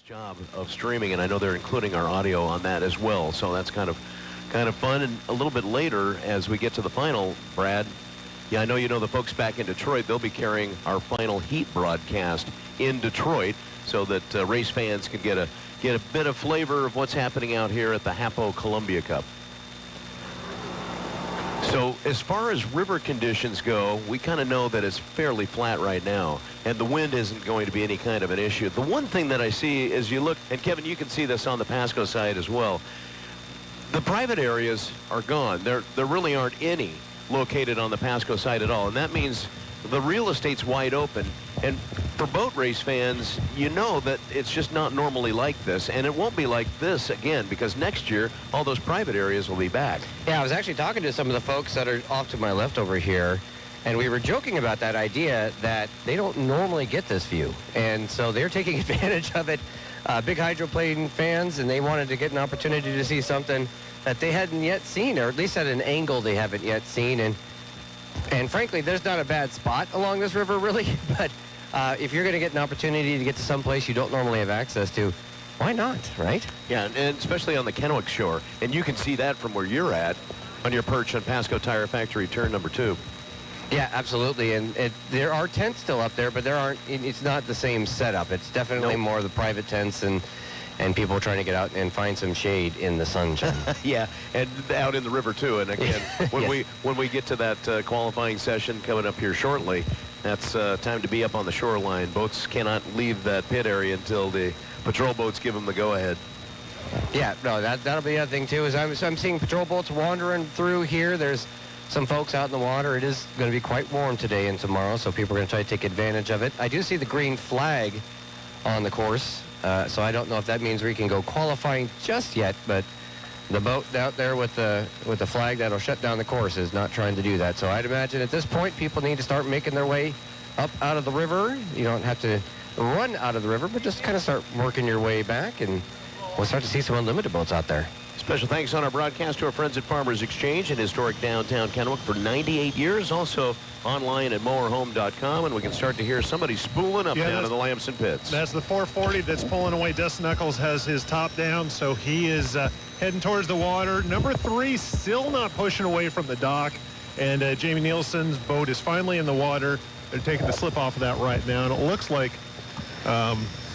job of streaming, and I know they're including our audio on that as well. So that's kind of fun. And a little bit later, as we get to the final, Brad, yeah, I know you know the folks back in Detroit. They'll be carrying our final heat broadcast in Detroit, so that race fans can get a bit of flavor of what's happening out here at the HAPO Columbia Cup. So as far as river conditions go, we kind of know that it's fairly flat right now, and the wind isn't going to be any kind of an issue. The one thing that I see is you look, and Kevin, you can see this on the Pasco side as well, the private areas are gone. There really aren't any located on the Pasco side at all, and that means the real estate's wide open. And for boat race fans, you know that it's just not normally like this, and it won't be like this again, because next year all those private areas will be back. Yeah, I was actually talking to some of the folks that are off to my left over here, and we were joking about that idea that they don't normally get this view, and so they're taking advantage of it. Big hydroplane fans, and they wanted to get an opportunity to see something that they hadn't yet seen, or at least at an angle they haven't yet seen. And frankly, there's not a bad spot along this river, really, but if you're going to get an opportunity to get to some place you don't normally have access to, why not, right? Yeah, and especially on the Kennewick shore. And you can see that from where you're at on your perch on Pasco Tire Factory turn number 2. Yeah, absolutely. And there are tents still up there, but it's not the same setup. It's definitely more of the private tents and people trying to get out and find some shade in the sunshine. Yeah, and out in the river too. And again, when we get to that qualifying session coming up here shortly, that's time to be up on the shoreline. Boats cannot leave that pit area until the patrol boats give them the go-ahead. Yeah, no, that'll be the other thing too. Is I'm seeing patrol boats wandering through here. There's some folks out in the water. It is going to be quite warm today and tomorrow, so people are going to try to take advantage of it. I do see the green flag on the course. So I don't know if that means we can go qualifying just yet, but the boat out there with the flag that'll shut down the course is not trying to do that. So I'd imagine at this point people need to start making their way up out of the river. You don't have to run out of the river, but just kind of start working your way back, and we'll start to see some unlimited boats out there. Special thanks on our broadcast to our friends at Farmers Exchange in historic downtown Kennewick for 98 years. Also online at mowerhome.com, and we can start to hear somebody spooling up down to the Lamson pits. That's the 440 that's pulling away. Dustin Eccles has his top down, so he is heading towards the water. Number 3 still not pushing away from the dock, and Jamie Nielsen's boat is finally in the water. They're taking the slip off of that right now, and it looks like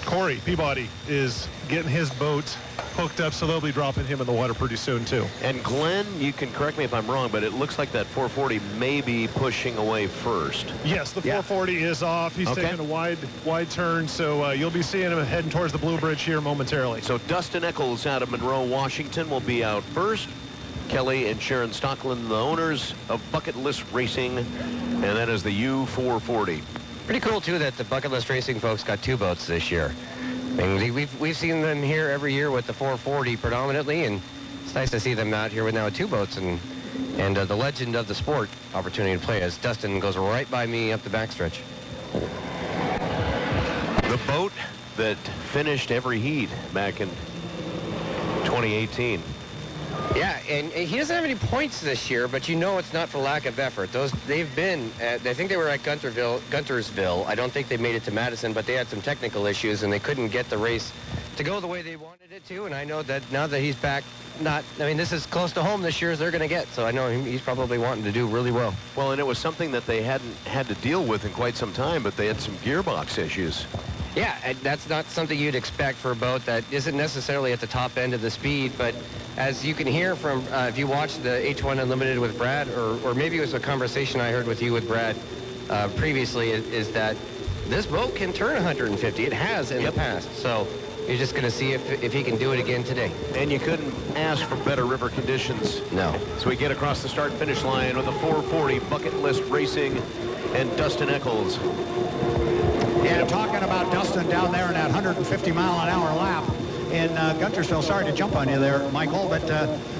Corey Peabody is getting his boat hooked up, so they'll be dropping him in the water pretty soon too. And Glenn, you can correct me if I'm wrong, but it looks like that 440 may be pushing away first. Yes, the 440 is off. He's taking a wide turn, so you'll be seeing him heading towards the Blue Bridge here momentarily. So Dustin Eccles out of Monroe, Washington will be out first. Kelly and Sharon Stocklin, the owners of Bucket List Racing, and that is the U440. Pretty cool too that the Bucket List Racing folks got 2 boats this year. And we've seen them here every year with the 440 predominantly, and it's nice to see them out here with now 2 boats and the legend of the sport opportunity to play as Dustin goes right by me up the backstretch. The boat that finished every heat back in 2018. Yeah, and he doesn't have any points this year, but you know it's not for lack of effort. They've been I think they were at Guntersville. I don't think they made it to Madison, but they had some technical issues, and they couldn't get the race to go the way they wanted it to. And I know that now that he's back, this is close to home this year as they're going to get. So I know he's probably wanting to do really well. Well, and it was something that they hadn't had to deal with in quite some time, but they had some gearbox issues. Yeah, that's not something you'd expect for a boat that isn't necessarily at the top end of the speed, but as you can hear from, if you watch the H1 Unlimited with Brad, or maybe it was a conversation I heard with you with Brad previously, is that this boat can turn 150. It has in the past, so you're just going to see if he can do it again today. And you couldn't ask for better river conditions. No. So we get across the start-finish line with a 440 Bucket List Racing and Dustin Eccles. Yeah, talking about Dustin down there in that 150-mile-an-hour lap in Guntersville. Sorry to jump on you there, Michael, but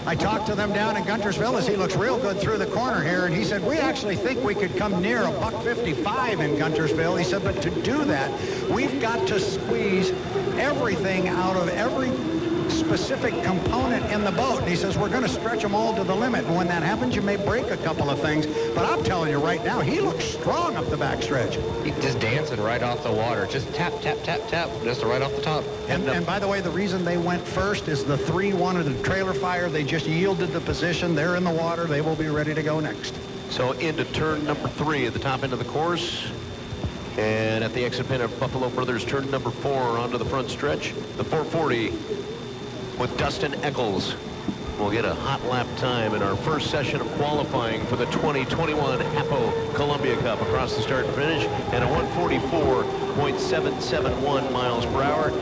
I talked to them down in Guntersville as he looks real good through the corner here, and he said, we actually think we could come near a $155 in Guntersville. He said, but to do that, we've got to squeeze everything out of every specific component in the boat. And he says, we're going to stretch them all to the limit. And when that happens, you may break a couple of things. But I'm telling you right now, he looks strong up the backstretch. He's just dancing right off the water. Just tap, tap, tap, tap, just right off the top. And by the way, the reason they went first is the 3 wanted a trailer fire. They just yielded the position. They're in the water. They will be ready to go next. So into turn number 3 at the top end of the course. And at the exit pin of Buffalo Brothers, turn number 4 onto the front stretch. The 440 with Dustin Eccles will get a hot lap time in our first session of qualifying for the 2021 HAPO Columbia Cup across the start and finish, and a 144.771 miles per hour.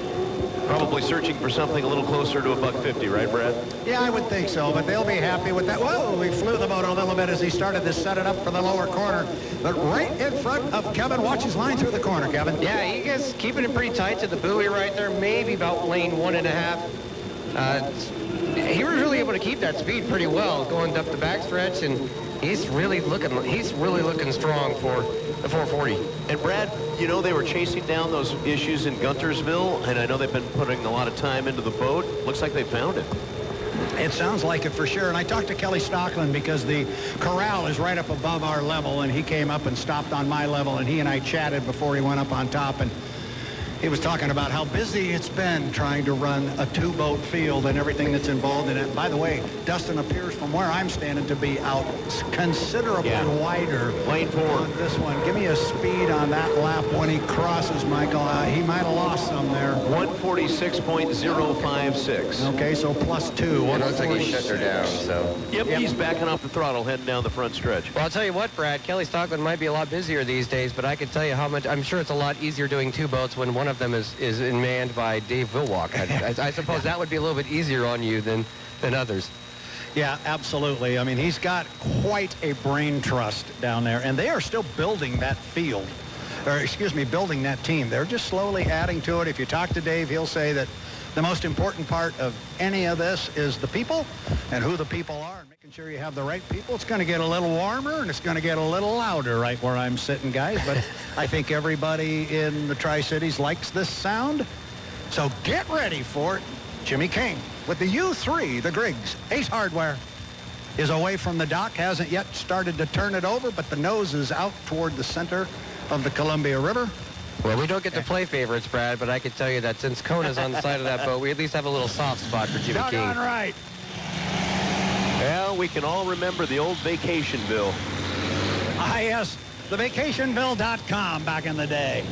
Probably searching for something a little closer to $150, right, Brad? Yeah, I would think so, but they'll be happy with that. Whoa, he flew the boat a little bit as he started to set it up for the lower corner. But right in front of Kevin, watch his line through the corner, Kevin. Yeah, he is keeping it pretty tight to the buoy right there, maybe about lane 1.5. He was really able to keep that speed pretty well going up the backstretch, and he's really looking strong for the 440. And Brad, you know, they were chasing down those issues in Guntersville, and I know they've been putting a lot of time into the boat. Looks like they found it. It sounds like it for sure. And I talked to Kelly Stockland because the corral is right up above our level, and he came up and stopped on my level, and he and I chatted before he went up on top. And he was talking about how busy it's been trying to run a 2-boat field and everything that's involved in it. By the way, Dustin appears from where I'm standing to be out considerably wider. Lane 4. On this one. Give me a speed on that lap when he crosses, Michael. He might have lost some there. 146.056. Okay, so +2. It looks like he shut her down, so. Yep, he's backing off the throttle, heading down the front stretch. Well, I'll tell you what, Brad, Kelly Stockland might be a lot busier these days, but I can tell you how much, I'm sure it's a lot easier doing 2 boats when one of them is manned by Dave Wilwalk. I suppose that would be a little bit easier on you than others. Yeah, absolutely. I mean, he's got quite a brain trust down there, and they are still building that field, or excuse me, building that team. They're just slowly adding to it. If you talk to Dave, he'll say that the most important part of any of this is the people and who the people are, and making sure you have the right people. It's going to get a little warmer, and it's going to get a little louder right where I'm sitting, guys, but I think everybody in the Tri-Cities likes this sound, so get ready for it. Jimmy King with the U3, the Griggs. Ace Hardware is away from the dock, hasn't yet started to turn it over, but the nose is out toward the center of the Columbia River. Well, we don't get to play favorites, Brad, but I can tell you that since Kona's on the side of that boat, we at least have a little soft spot for Jimmy King. Doggone right. Well, we can all remember the old Vacationville. Ah, yes, the vacationville.com back in the day.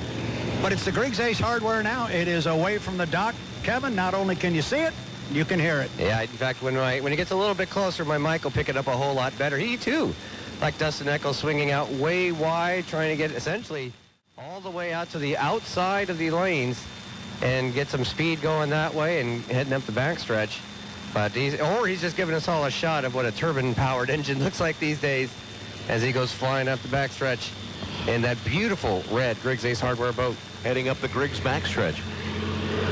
But it's the Griggs Ace Hardware now. It is away from the dock. Kevin, not only can you see it, you can hear it. Yeah, in fact, when it gets a little bit closer, my mic will pick it up a whole lot better. He, too, like Dustin Eccles, swinging out way wide, trying to get essentially all the way out to the outside of the lanes and get some speed going that way and heading up the backstretch. But he's just giving us all a shot of what a turbine-powered engine looks like these days as he goes flying up the backstretch in that beautiful red Griggs Ace Hardware boat. Heading up the Griggs backstretch.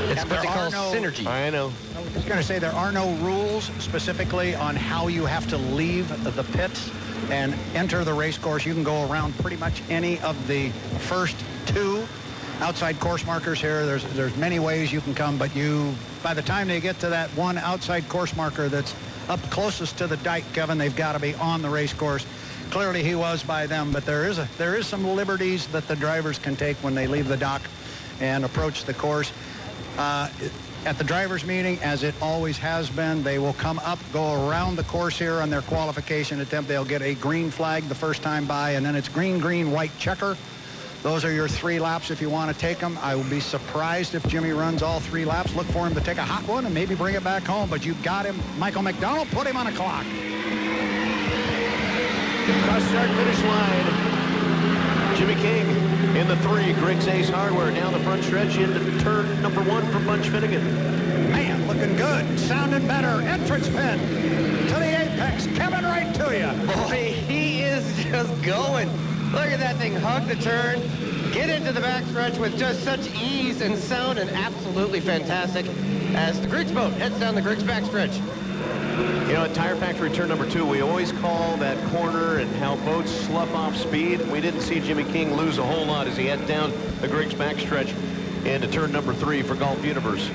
It's And what they there call are no- synergy. I know. I was just going to say there are no rules specifically on how you have to leave the pits and enter the race course. You can go around pretty much any of the first 2 outside course markers here. There's many ways you can come, but by the time they get to that one outside course marker that's up closest to the dike, Kevin, they've got to be on the race course. Clearly he was by them, but there is some liberties that the drivers can take when they leave the dock and approach the course. At the drivers' meeting, as it always has been, they will come up, go around the course here on their qualification attempt. They'll get a green flag the first time by, and then it's green, green, white checker. Those are your 3 laps if you want to take them. I will be surprised if Jimmy runs all 3 laps. Look for him to take a hot one and maybe bring it back home, but you've got him. Michael McDonald, put him on a clock. Cross start finish line. Jimmy King in the 3, Griggs Ace Hardware down the front stretch into turn number 1 for Bunch Finnegan. Man, looking good, sounding better. Entrance pin to the apex, coming right to you. Boy, he is just going. Look at that thing, hug the turn, get into the backstretch with just such ease and sound, and absolutely fantastic as the Griggs boat heads down the Griggs backstretch. You know, at Tire Factory turn number 2, we always call that corner and how boats slough off speed. We didn't see Jimmy King lose a whole lot as he head down the Griggs backstretch into turn number 3 for Golf Universe.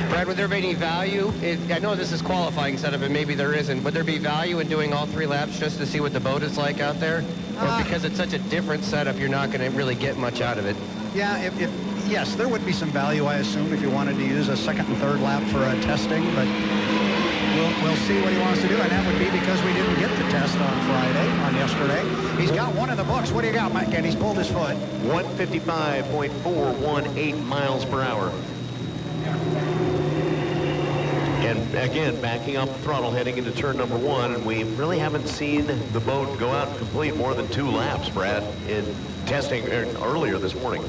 Brad, would there be any value? I know this is qualifying setup, and maybe there isn't. Would there be value in doing all 3 laps just to see what the boat is like out there? Or because it's such a different setup, you're not going to really get much out of it? Yeah, yes, there would be some value, I assume, if you wanted to use a 2nd and 3rd lap for testing, but we'll see what he wants to do, and that would be because we didn't get the test on yesterday. He's got one in the books. What do you got, Mike? And he's pulled his foot. 155.418 miles per hour. And again, backing up the throttle, heading into turn number 1, and we really haven't seen the boat go out and complete more than 2 laps, Brad, in testing earlier this morning.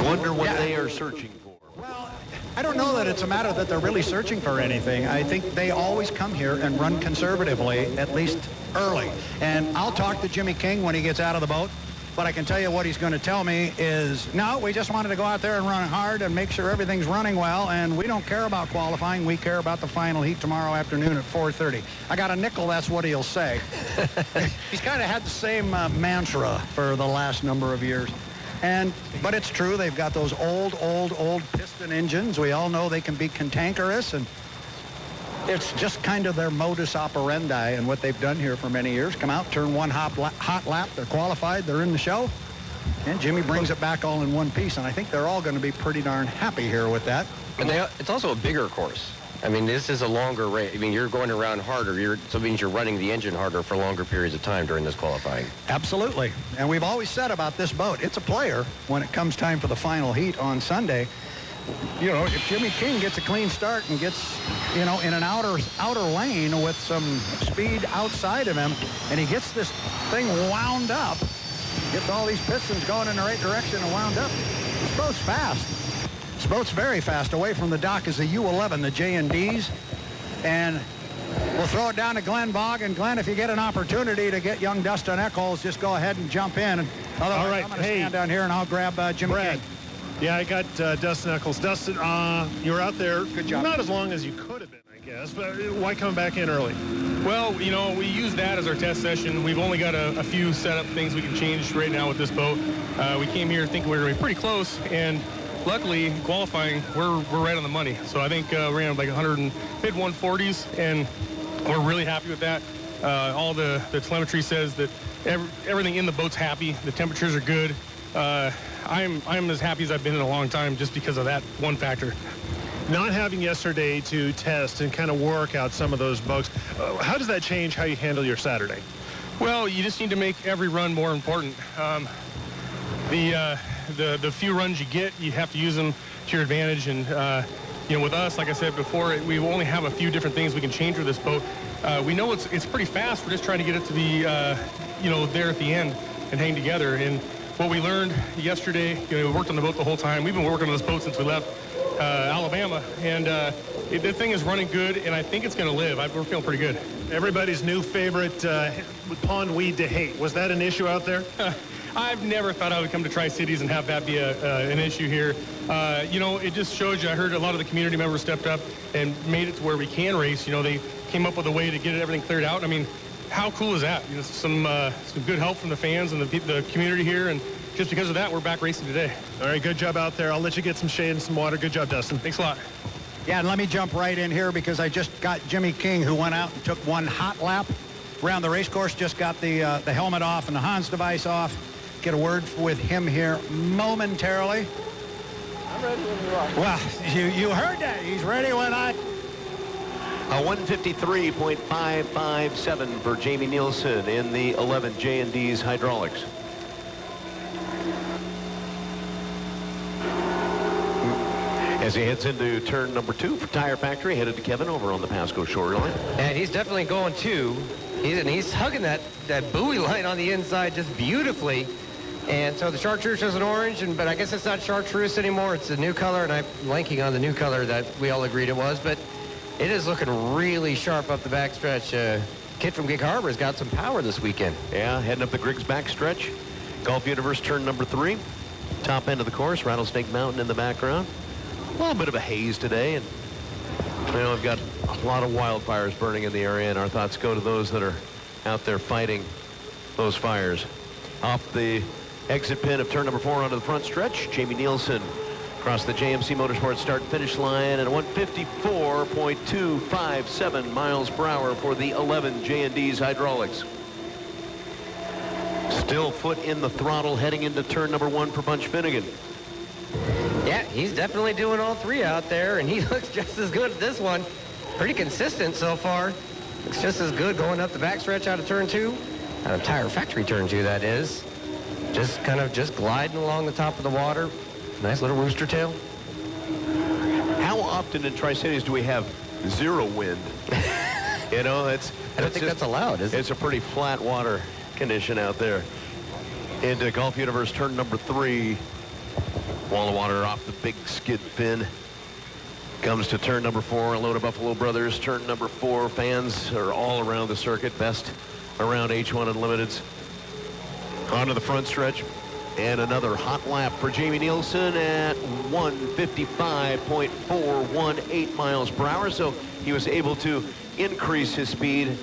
Wonder what they are searching for. Well, I don't know that it's a matter that they're really searching for anything. I think they always come here and run conservatively, at least early. And I'll talk to Jimmy King when he gets out of the boat. But I can tell you what he's going to tell me is, no, we just wanted to go out there and run hard and make sure everything's running well, and we don't care about qualifying. We care about the final heat tomorrow afternoon at 4:30. I got a nickel, that's what he'll say. He's kind of had the same mantra for the last number of years. But it's true, they've got those old piston engines. We all know they can be cantankerous, and it's just kind of their modus operandi and what they've done here for many years. Come out, turn one hot lap, they're qualified, they're in the show, and Jimmy brings it back all in one piece, and I think they're all going to be pretty darn happy here with that. And it's also a bigger course. I mean, this is a longer race. I mean, you're going around harder, so it means you're running the engine harder for longer periods of time during this qualifying. Absolutely. And we've always said about this boat, it's a player when it comes time for the final heat on Sunday. You know, if Jimmy King gets a clean start and gets, you know, in an outer lane with some speed outside of him, and he gets this thing wound up, gets all these pistons going in the right direction and wound up, this boat's fast. This boat's very fast. Away from the dock is the U11, the J&Ds, and we'll throw it down to Glenn Bogg. And Glenn, if you get an opportunity to get young Dustin Eccles, just go ahead and jump in. And all right, I'm going to stand down here and I'll grab Jimmy King. Yeah, I got Dustin Eccles. Dustin, you were out there. Good job. Not as long as you could have been, I guess, but why come back in early? Well, you know, we use that as our test session. We've only got a few setup things we can change right now with this boat. We came here thinking we were going to be pretty close, and luckily, qualifying, we're right on the money. So I think we're in like mid-140s, and we're really happy with that. All the telemetry says that everything in the boat's happy. The temperatures are good. I'm as happy as I've been in a long time just because of that one factor. Not having yesterday to test and kind of work out some of those bugs, how does that change how you handle your Saturday? Well, you just need to make every run more important. The few runs you get, you have to use them to your advantage. And, you know, with us, like I said before, we only have a few different things we can change with this boat. We know it's pretty fast. We're just trying to get it to be, you know, there at the end and hang together. And what we learned yesterday, you know, we worked on the boat the whole time. We've been working on this boat since we left Alabama. And the thing is running good, and I think it's going to live. We're feeling pretty good. Everybody's new favorite pond weed to hate. Was that an issue out there? I've never thought I would come to Tri-Cities and have that be an issue here. You know, it just shows you, I heard a lot of the community members stepped up and made it to where we can race. You know, they came up with a way to get everything cleared out. I mean, how cool is that? You know, some good help from the fans and the community here, and just because of that, we're back racing today. All right, good job out there. I'll let you get some shade and some water. Good job, Dustin. Thanks a lot. Yeah, and let me jump right in here because I just got Jimmy King, who went out and took one hot lap around the race course, just got the helmet off and the Hans device off. Get a word with him here momentarily. I'm ready when you are. Well, you heard that. He's ready when I... A 153.557 for Jamie Nielsen in the 11 J&D's hydraulics. As he heads into turn number 2 for Tire Factory, headed to Kevin over on the Pasco shoreline. And he's definitely going too. He's hugging that buoy line on the inside just beautifully. And so the chartreuse is an orange, but I guess it's not chartreuse anymore. It's a new color, and I'm blanking on the new color that we all agreed it was. But it is looking really sharp up the backstretch. Kid from Gig Harbor has got some power this weekend. Yeah, heading up the Griggs backstretch. Gulf Universe turn number 3. Top end of the course, Rattlesnake Mountain in the background. A little bit of a haze today, and you know, I've got a lot of wildfires burning in the area, and our thoughts go to those that are out there fighting those fires. Off the exit pin of turn number 4 onto the front stretch, Jamie Nielsen across the JMC Motorsports start and finish line at 154.257 miles per hour for the 11 J&D's hydraulics. Still foot in the throttle heading into turn number 1 for Bunch Finnegan. Yeah, he's definitely doing all three out there, and he looks just as good at this one. Pretty consistent so far. Looks just as good going up the backstretch out of turn 2. Out of tire factory turn 2, that is. Just kind of gliding along the top of the water. Nice little rooster tail. How often in Tri-Cities do we have zero wind? You know, I don't think that's allowed, is it? It's a pretty flat water condition out there. Into Golf Universe turn number 3. Wall of water off the big skid fin. Comes to turn number 4, a load of Buffalo Brothers. Turn number 4, fans are all around the circuit. Best around H1 Unlimiteds. Onto the front stretch. And another hot lap for Jamie Nielsen at 155.418 miles per hour. So he was able to increase his speed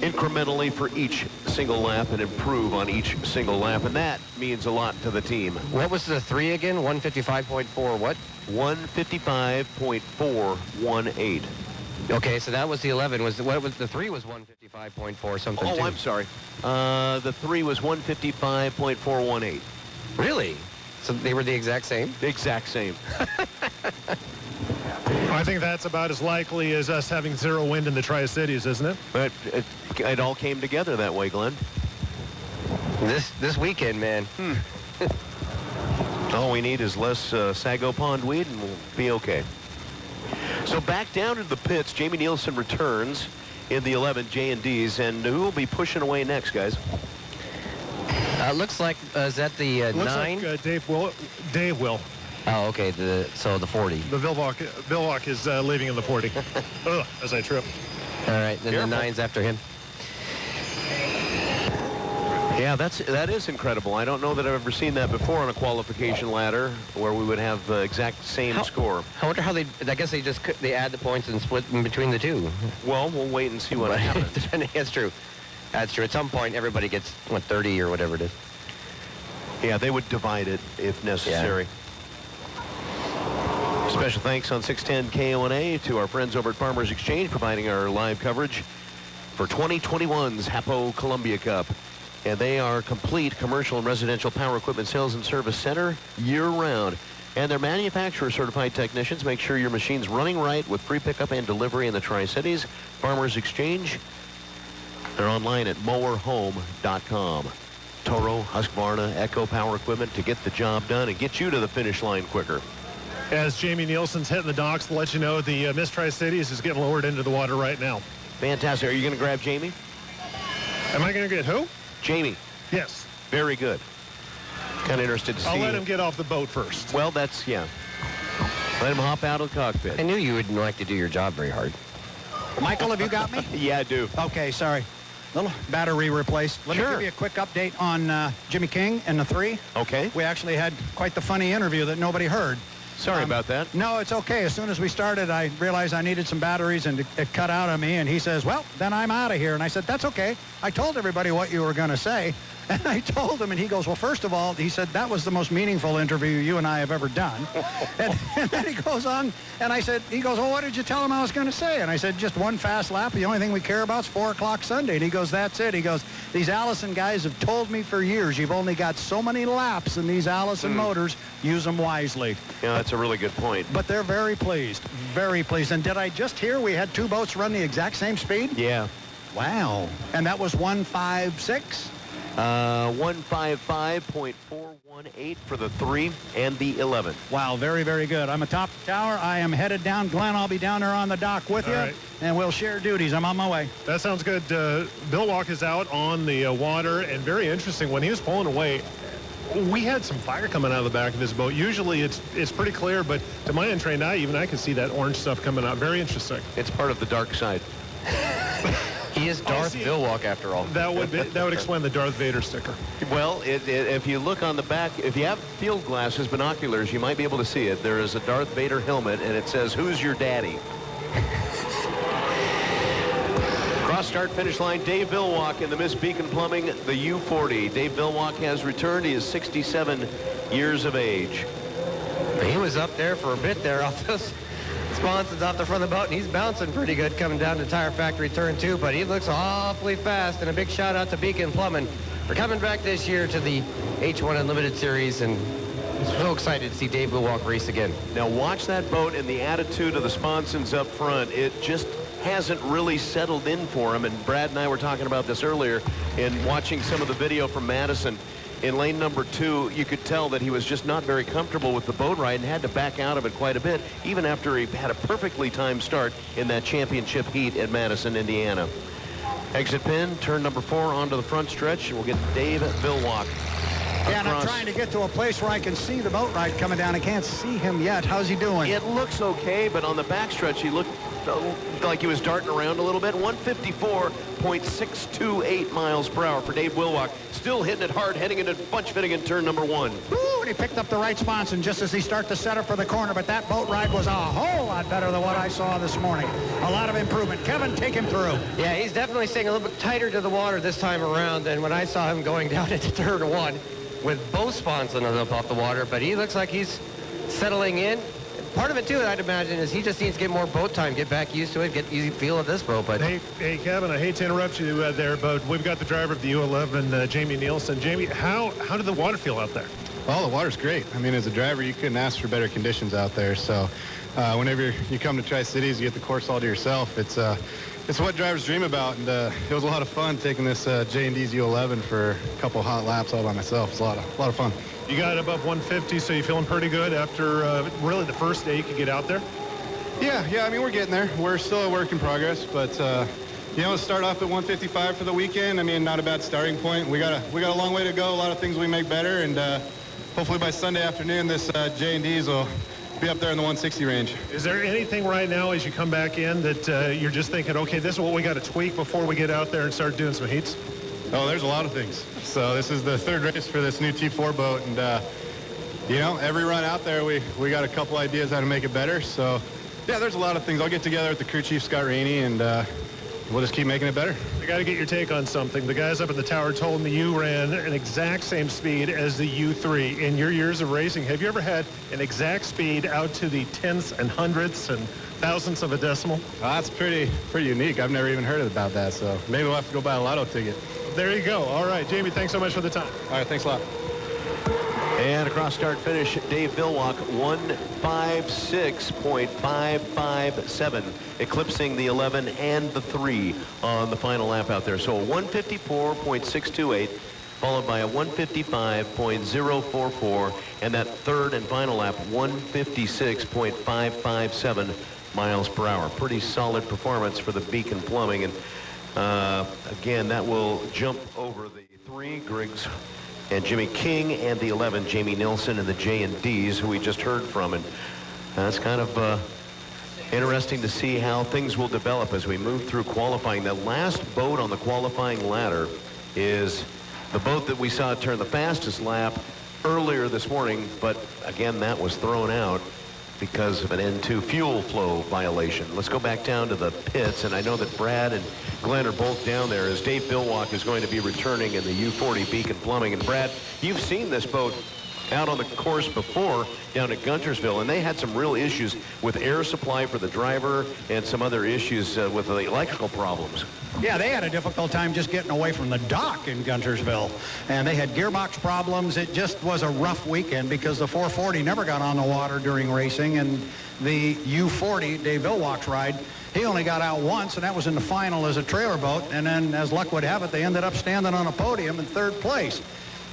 incrementally for each single lap and improve on each single lap. And that means a lot to the team. What was the 3 again? 155.4 what? 155.418. Okay, so that was the 11. What was the 3 was 155.4 something. Oh, too. I'm sorry. The 3 was 155.418. Really? So they were the exact same? The exact same. I think that's about as likely as us having zero wind in the Tri-Cities, isn't it? But it all came together that way, Glenn. This weekend, man. All we need is less Sago Pond weed and we'll be okay. So back down to the pits, Jamie Nielsen returns in the 11 J&Ds, and who will be pushing away next, guys? Looks like, is that the 9? Looks like Dave will. Oh, okay, so the 40. The Vilwalk is leaving in the 40. Ugh, as I trip. All right, then Careful. the 9's after him. Yeah, that is incredible. I don't know that I've ever seen that before on a qualification ladder where we would have the exact same score. I wonder how I guess they add the points and split in between the two. Well, we'll wait and see what happens. That's true. That's true. At some point, everybody gets, 30 or whatever it is. Yeah, they would divide it if necessary. Yeah. Special thanks on 610 KONA to our friends over at Farmers Exchange providing our live coverage for 2021's HAPO Columbia Cup. And they are complete commercial and residential power equipment sales and service center year-round. And their manufacturer-certified technicians make sure your machine's running right with free pickup and delivery in the Tri-Cities. Farmers Exchange, they're online at mowerhome.com. Toro, Husqvarna, Echo Power Equipment to get the job done and get you to the finish line quicker. As Jamie Nielsen's hitting the docks to let you know the Miss Tri-Cities is getting lowered into the water right now. Fantastic. Are you going to grab Jamie? Am I going to get who? Jamie. Yes. Very good. Kind of interested to see. I'll let him get off the boat first. Well, yeah. Let him hop out of the cockpit. I knew you wouldn't like to do your job very hard. Michael, have you got me? Yeah, I do. Okay, sorry. Little battery replaced. Let me give you a quick update on Jimmy King and the 3. Okay. We actually had quite the funny interview that nobody heard. Sorry about that. No, it's okay. As soon as we started, I realized I needed some batteries, and it cut out on me. And he says, well, then I'm out of here. And I said, that's okay. I told everybody what you were going to say. And I told him, and he goes, well, first of all, he said, that was the most meaningful interview you and I have ever done. and then he goes on, and he goes, well, what did you tell him I was going to say? And I said, just one fast lap. The only thing we care about is 4 o'clock Sunday. And he goes, that's it. He goes, these Allison guys have told me for years, you've only got so many laps in these Allison motors. Use them wisely. Yeah, that's a really good point. But they're very pleased. Very pleased. And did I just hear we had 2 boats run the exact same speed? Yeah. Wow. And that was 156? 155.418 for the 3 and the 11. Wow, very, very good. I'm atop the tower. I am headed down. Glenn, I'll be down there on the dock with you, right. And we'll share duties. I'm on my way. That sounds good. Bill Walk is out on the water, and very interesting. When he was pulling away, we had some fire coming out of the back of his boat. Usually it's pretty clear, but to my untrained eye, even I can see that orange stuff coming out. Very interesting. It's part of the dark side. He is Darth Vilwalk after all. That would explain the Darth Vader sticker. Well, if you look on the back, if you have field glasses, binoculars, you might be able to see it. There is a Darth Vader helmet, and it says, "Who's your daddy?" Cross start finish line, Dave Vilwalk in the Miss Beacon Plumbing, the U40. Dave Vilwalk has returned. He is 67 years of age. He was up there for a bit there off those sponsons off the front of the boat, and he's bouncing pretty good coming down to Tire Factory turn 2, but he looks awfully fast. And a big shout out to Beacon Plumbing for coming back this year to the H1 Unlimited Series, and so excited to see Dave Wilwalk race again. Now watch that boat and the attitude of the sponsons up front. It just hasn't really settled in for him, and Brad and I were talking about this earlier in watching some of the video from Madison. In lane number 2, you could tell that he was just not very comfortable with the boat ride and had to back out of it quite a bit, even after he had a perfectly timed start in that championship heat at Madison, Indiana. Exit pin, turn number 4 onto the front stretch, and we'll get Dave Wilwalk. Yeah, and I'm trying to get to a place where I can see the boat ride coming down. I can't see him yet. How's he doing? It looks okay, but on the backstretch, he looked like he was darting around a little bit. 154.628 miles per hour for Dave Wilwalk. Still hitting it hard, heading into bunch fitting in turn number 1. Woo, and he picked up the right sponson just as he started to set up for the corner, but that boat ride was a whole lot better than what I saw this morning. A lot of improvement. Kevin, take him through. Yeah, he's definitely staying a little bit tighter to the water this time around than when I saw him going down into turn 1 with both sponsons up off the water, but he looks like he's settling in. Part of it, too, I'd imagine, is he just needs to get more boat time, get back used to it, get easy feel of this boat. But Hey, Kevin, I hate to interrupt you there, but we've got the driver of the U11, Jamie Nielsen. Jamie, how did the water feel out there? Well, the water's great. I mean, as a driver, you couldn't ask for better conditions out there. So whenever you come to Tri-Cities, you get the course all to yourself. It's what drivers dream about, and it was a lot of fun taking this J&D's U11 for a couple hot laps all by myself. It's a lot of fun. You got above 150, so you feeling pretty good after really the first day you could get out there? Yeah, I mean, we're getting there. We're still a work in progress, but start off at 155 for the weekend. I mean, not a bad starting point. We got a long way to go, a lot of things we make better, and hopefully by Sunday afternoon, this J&D's will be up there in the 160 range. Is there anything right now as you come back in that you're just thinking, okay, this is what we got to tweak before we get out there and start doing some heats? Oh, there's a lot of things. So this is the 3rd race for this new T4 boat, and every run out there we got a couple ideas how to make it better. So yeah, there's a lot of things. I'll get together with the crew chief Scott Rainey, and we'll just keep making it better. I got to get your take on something. The guys up at the tower told me you ran an exact same speed as the U3. In your years of racing, have you ever had an exact speed out to the tenths and hundredths and thousandths of a decimal? That's pretty unique. I've never even heard about that, so maybe we'll have to go buy a lotto ticket. There you go. All right, Jamie, thanks so much for the time. All right, thanks a lot. And across start finish, Dave Wilwalk, 156.557, eclipsing the 11 and the 3 on the final lap out there. So a 154.628, followed by a 155.044, and that third and final lap, 156.557 miles per hour. Pretty solid performance for the Beacon Plumbing. And again, that will jump over the 3, Griggs and Jimmy King, and the 11, Jamie Nielsen, and the J&Ds, who we just heard from. And that's kind of interesting to see how things will develop as we move through qualifying. The last boat on the qualifying ladder is the boat that we saw turn the fastest lap earlier this morning, but again, that was thrown out because of an N2 fuel flow violation. Let's go back down to the pits, and I know that Brad and Glenn are both down there as Dave Wilwalk is going to be returning in the U40 Beacon Plumbing. And Brad, you've seen this boat out on the course before down at Guntersville, and they had some real issues with air supply for the driver and some other issues with the electrical problems. Yeah, they had a difficult time just getting away from the dock in Guntersville, and they had gearbox problems. It just was a rough weekend because the 440 never got on the water during racing, and the U40, Dave Wilwalk's ride, he only got out once, and that was in the final as a trailer boat, and then as luck would have it, they ended up standing on a podium in 3rd place.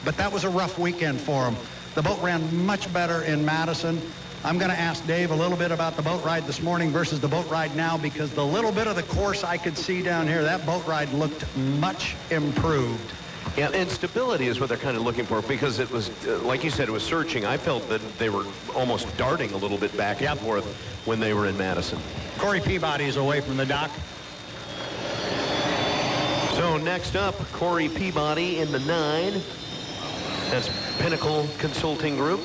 But that was a rough weekend for them. The boat ran much better in Madison. I'm going to ask Dave a little bit about the boat ride this morning versus the boat ride now, because the little bit of the course I could see down here, that boat ride looked much improved. Yeah, and stability is what they're kind of looking for, because it was, like you said, it was searching. I felt that they were almost darting a little bit back and forth when they were in Madison. Corey Peabody is away from the dock. So next up, Corey Peabody in the 9. That's Pinnacle Consulting Group.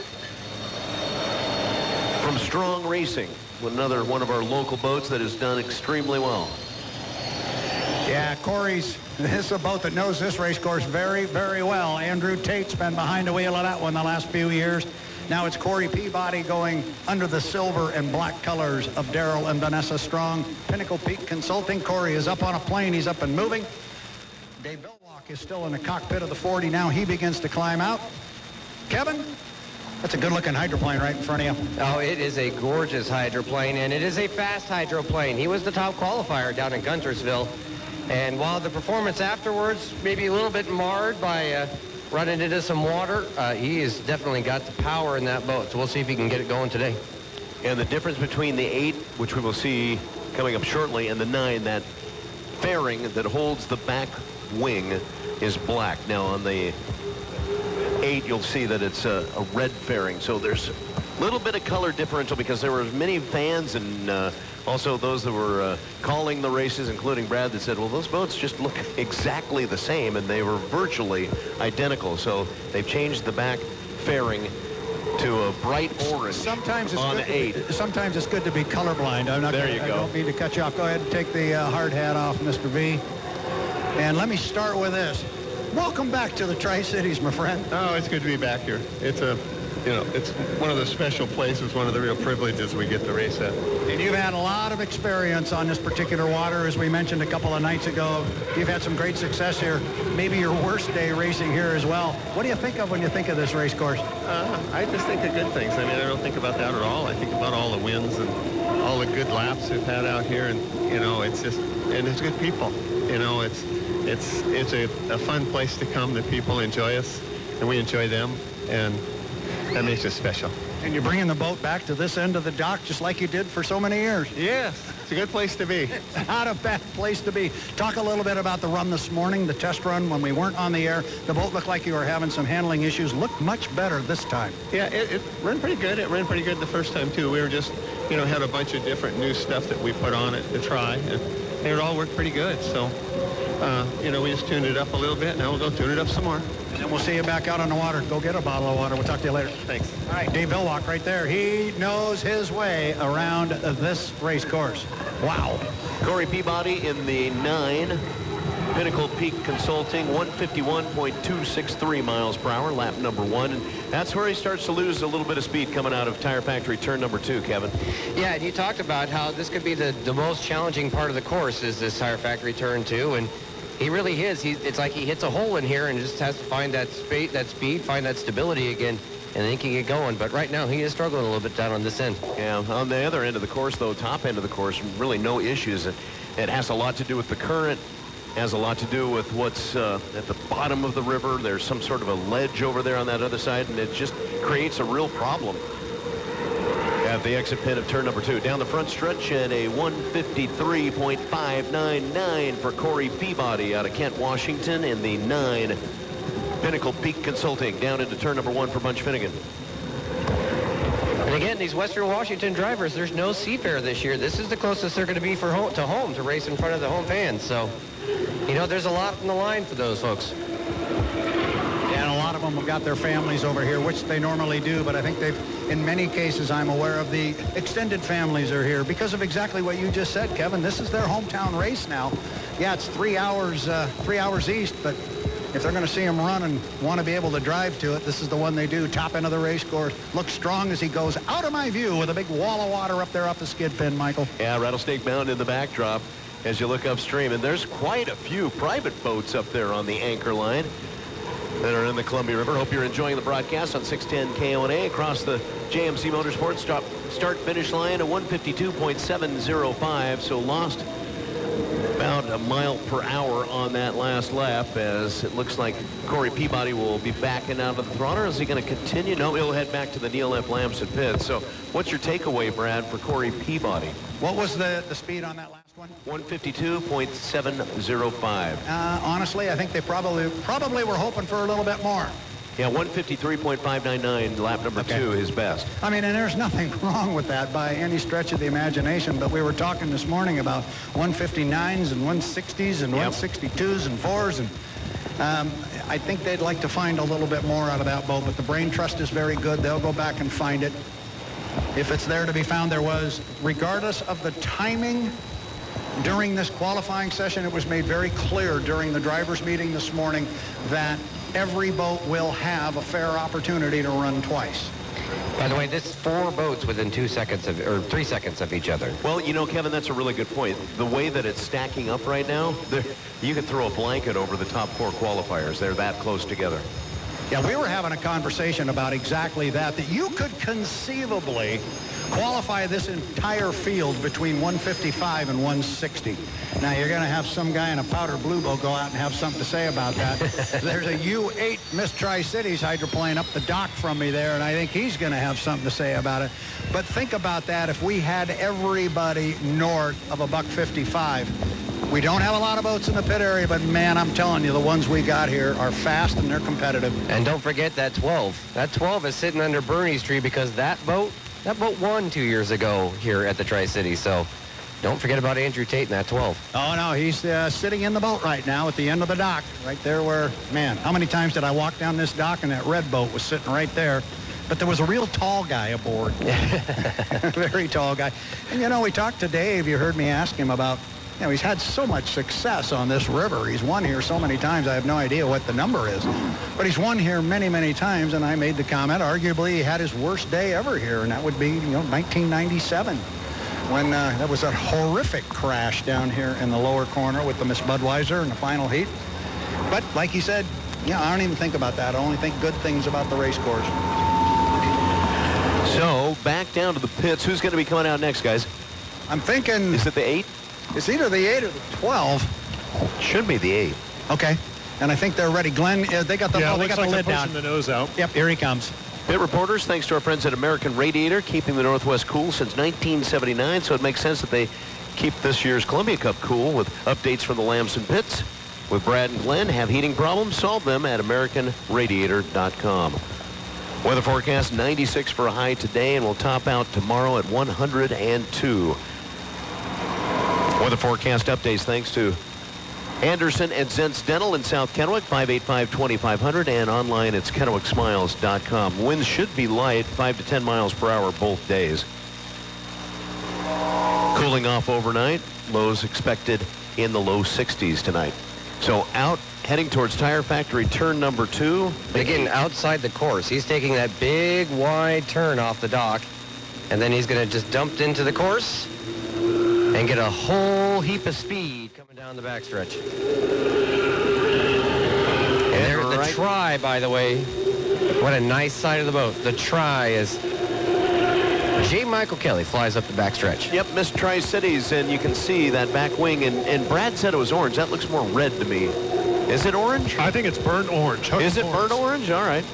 From Strong Racing, another one of our local boats that has done extremely well. Yeah, this is a boat that knows this race course very, very well. Andrew Tate's been behind the wheel of that one the last few years. Now it's Corey Peabody going under the silver and black colors of Daryl and Vanessa Strong. Pinnacle Peak Consulting. Corey is up on a plane. He's up and moving. Dave Billwalk is still in the cockpit of the 40. Now he begins to climb out. Kevin, that's a good-looking hydroplane right in front of you. Oh, it is a gorgeous hydroplane, and it is a fast hydroplane. He was the top qualifier down in Guntersville. And while the performance afterwards may be a little bit marred by running into some water, he has definitely got the power in that boat. So we'll see if he can get it going today. And the difference between the 8, which we will see coming up shortly, and the 9, that fairing that holds the back wing is black. Now on the 8, you'll see that it's a red fairing. So there's a little bit of color differential because there were many fans and also those that were calling the races, including Brad, that said, well, those boats just look exactly the same, and they were virtually identical. So they've changed the back fairing to a bright orange Sometimes it's on good 8. Sometimes it's good to be colorblind. I'm not There gonna, you I go. don't mean to cut you off. Go ahead and take the hard hat off, Mr. V. And let me start with this. Welcome back to the Tri-Cities, my friend. Oh, it's good to be back here. It's it's one of the special places, one of the real privileges we get to race at. And you've had a lot of experience on this particular water, as we mentioned a couple of nights ago. You've had some great success here. Maybe your worst day racing here as well. What do you think of when you think of this race course? I just think of good things. I mean, I don't think about that at all. I think about all the wins and all the good laps we've had out here, and it's just, and it's good people. It's a fun place to come. The people enjoy us, and we enjoy them, and that makes it special. And you're bringing the boat back to this end of the dock just like you did for so many years. Yes, it's a good place to be. Not a bad place to be. Talk a little bit about the run this morning, the test run when we weren't on the air. The boat looked like you were having some handling issues. Looked much better this time. Yeah, it ran pretty good. It ran pretty good the first time, too. We were just, had a bunch of different new stuff that we put on it to try, and it all worked pretty good. So, we just tuned it up a little bit. Now we'll go tune it up some more. And then we'll see you back out on the water. Go get a bottle of water. We'll talk to you later. Thanks. All right, Dave Billwalk right there. He knows his way around this race course. Wow. Corey Peabody in the 9. Pinnacle Peak Consulting, 151.263 miles per hour, lap number 1. And that's where he starts to lose a little bit of speed coming out of Tire Factory turn number 2, Kevin. Yeah, and you talked about how this could be the most challenging part of the course is this Tire Factory turn 2, and he really is. It's like he hits a hole in here and just has to find that speed, find that stability again, and then he can get going. But right now, he is struggling a little bit down on this end. Yeah, on the other end of the course, though, top end of the course, really no issues. It has a lot to do with the current, has a lot to do with what's at the bottom of the river. There's some sort of a ledge over there on that other side, and it just creates a real problem at the exit pin of turn number 2. Down the front stretch at a 153.599 for Corey Peabody out of Kent, Washington in the 9 Pinnacle Peak Consulting. Down into turn number 1 for Bunch Finnegan. And again, these Western Washington drivers, there's no seafair this year. This is the closest they're going to be to home to race in front of the home fans. So, there's a lot on the line for those folks. And a lot of them have got their families over here, which they normally do, but I think in many cases, I'm aware of the extended families are here because of exactly what you just said, Kevin. This is their hometown race now. Yeah, it's 3 hours east, but if they're going to see him run and want to be able to drive to it, this is the one they do. Top end of the race course. Looks strong as he goes out of my view with a big wall of water up there off the skid pin, Michael. Yeah, Rattlesnake Mound in the backdrop as you look upstream. And there's quite a few private boats up there on the anchor line that are in the Columbia River. Hope you're enjoying the broadcast on 610 KONA across the JMC Motorsports start-finish line at 152.705. So lost about a mile per hour on that last lap, as it looks like Corey Peabody will be backing out of the throttle. Is he going to continue? No, he'll head back to the Neil F. Lamson pit. So what's your takeaway, Brad, for Corey Peabody? What was the speed on that last one? 152.705. Honestly, I think they probably were hoping for a little bit more. Yeah, 153.599, lap number 2, his best. I mean, and there's nothing wrong with that by any stretch of the imagination, but we were talking this morning about 159s and 160s and 162s and 4s, and I think they'd like to find a little bit more out of that boat, but the brain trust is very good. They'll go back and find it. If it's there to be found, there was, regardless of the timing during this qualifying session, it was made very clear during the drivers' meeting this morning that every boat will have a fair opportunity to run twice. By the way, this is 4 boats within 2 seconds of, or 3 seconds of each other. Well, you know, Kevin, that's a really good point. The way that it's stacking up right now, you could throw a blanket over the top 4 qualifiers. They're that close together. Yeah, we were having a conversation about exactly that you could conceivably qualify this entire field between 155 and 160. Now, you're going to have some guy in a powder blue boat go out and have something to say about that. There's a U-8 Miss Tri-Cities hydroplane up the dock from me there, and I think he's going to have something to say about it. But think about that. If we had everybody north of a $155, we don't have a lot of boats in the pit area, but man, I'm telling you, the ones we got here are fast and they're competitive. And don't forget that 12. That 12 is sitting under Bernie's tree because that boat won 2 years ago here at the Tri-City. So don't forget about Andrew Tate and that 12. Oh, no, he's sitting in the boat right now at the end of the dock, right there where, man, how many times did I walk down this dock and that red boat was sitting right there? But there was a real tall guy aboard. Very tall guy. And, you know, we talked to Dave. You heard me ask him about, you know, he's had so much success on this river. He's won here so many times, I have no idea what the number is. But he's won here many, many times, and I made the comment, arguably he had his worst day ever here, and that would be, you know, 1997, when there was a horrific crash down here in the lower corner with the Miss Budweiser in the final heat. But like he said, yeah, I don't even think about that. I only think good things about the race course. So, back down to the pits. Who's going to be coming out next, guys? I'm thinking... Is it the 8? It's either the 8 or the 12. Should be the 8. Okay. And I think they're ready. Glenn, they got the, they got the lid down. The nose out. Yep, here he comes. Pit reporters, thanks to our friends at American Radiator, keeping the Northwest cool since 1979, so it makes sense that they keep this year's Columbia Cup cool with updates from the Lamson pits. With Brad and Glenn, have heating problems? Solve them at AmericanRadiator.com. Weather forecast, 96 for a high today, and will top out tomorrow at 102. Weather forecast updates thanks to Anderson and Zentz Dental in South Kennewick, 585-2500, and online it's KennewickSmiles.com. Winds should be light, 5 to 10 miles per hour both days. Cooling off overnight, lows expected in the low 60s tonight. So out, heading towards Tire Factory turn number 2. Again, outside the course. He's taking that big, wide turn off the dock, and then he's going to just dump into the course and get a whole heap of speed coming down the backstretch. And there's the try, by the way. What a nice side of the boat. The try is J. Michael Kelly flies up the backstretch. Yep, Miss Tri-Cities, and you can see that back wing, and Brad said it was orange. That looks more red to me. Is it orange? I think it's burnt orange. Is it burnt orange? All right.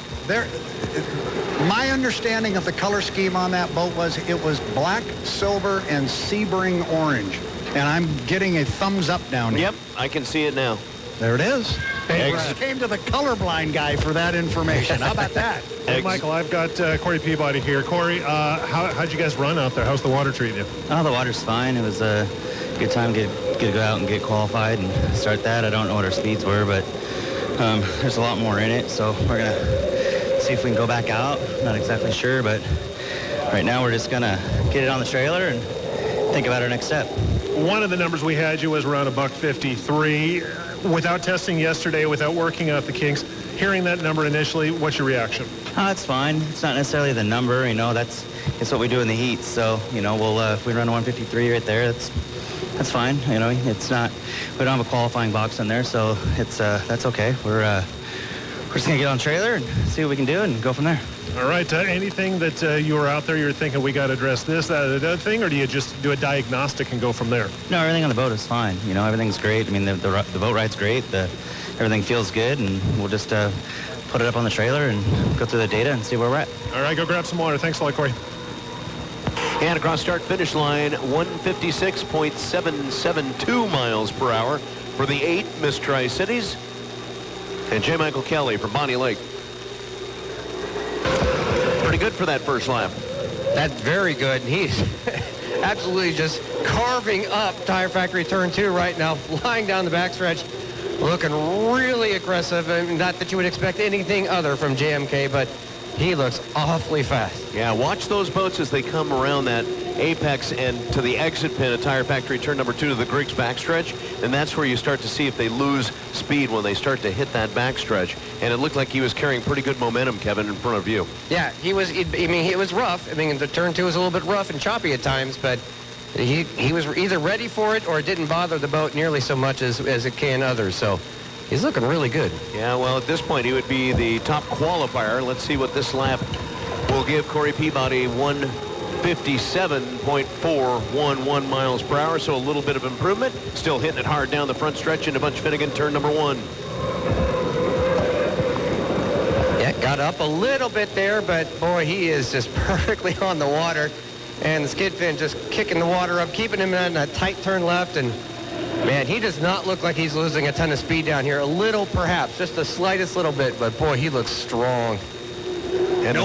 My understanding of the color scheme on that boat was it was black, silver, and Sebring orange. And I'm getting a thumbs up down here. Yep, I can see it now. There it is. Hey, came to the colorblind guy for that information. How about that? Hey, Michael, I've got Corey Peabody here. Corey, how'd you guys run out there? How's the water treating you? Oh, the water's fine. It was a good time to go out and get qualified and start that. I don't know what our speeds were, but there's a lot more in it, so we're going to see if we can go back out. Not exactly sure, but right now we're just going to get it on the trailer and think about our next step. One of the numbers we had you was around $153. Without testing yesterday, without working out the kinks, hearing that number initially, what's your reaction? Oh, it's fine. It's not necessarily the number, you know, it's what we do in the heats. So, you know, we'll if we run a 153 right there, that's fine. You know, it's not, we don't have a qualifying box in there, so it's that's okay. We're just gonna get on trailer and see what we can do and go from there. All right. Anything that you were out there, you're thinking we got to address this, that, or the other thing, or do you just do a diagnostic and go from there? No, everything on the boat is fine. You know, everything's great. I mean, the boat ride's great. Everything feels good, and we'll just put it up on the trailer and go through the data and see where we're at. All right, go grab some water. Thanks a lot, Corey. And across start-finish line, 156.772 miles per hour for the 8 Miss Tri-Cities. And J. Michael Kelly from Bonnie Lake. Pretty good for that first lap. That's very good. He's absolutely just carving up Tire Factory turn 2 right now, flying down the backstretch, looking really aggressive. I mean, not that you would expect anything other from JMK, but he looks awfully fast. Yeah, watch those boats as they come around that apex and to the exit pin at Tire Factory turn number 2 to the Griggs backstretch, and that's where you start to see if they lose speed when they start to hit that backstretch. And it looked like he was carrying pretty good momentum, Kevin, in front of you. Yeah, he was. I mean, it was rough. I mean, the turn 2 was a little bit rough and choppy at times, but he was either ready for it or it didn't bother the boat nearly so much as it can others. So he's looking really good. Yeah, well, at this point, he would be the top qualifier. Let's see what this lap will give Corey Peabody. 157.411 miles per hour, so a little bit of improvement. Still hitting it hard down the front stretch into Bunch Finnegan, turn number 1. Yeah, got up a little bit there, but boy, he is just perfectly on the water. And the skid fin just kicking the water up, keeping him in a tight turn left. And man, he does not look like he's losing a ton of speed down here. A little, perhaps, just the slightest little bit, but boy, he looks strong. And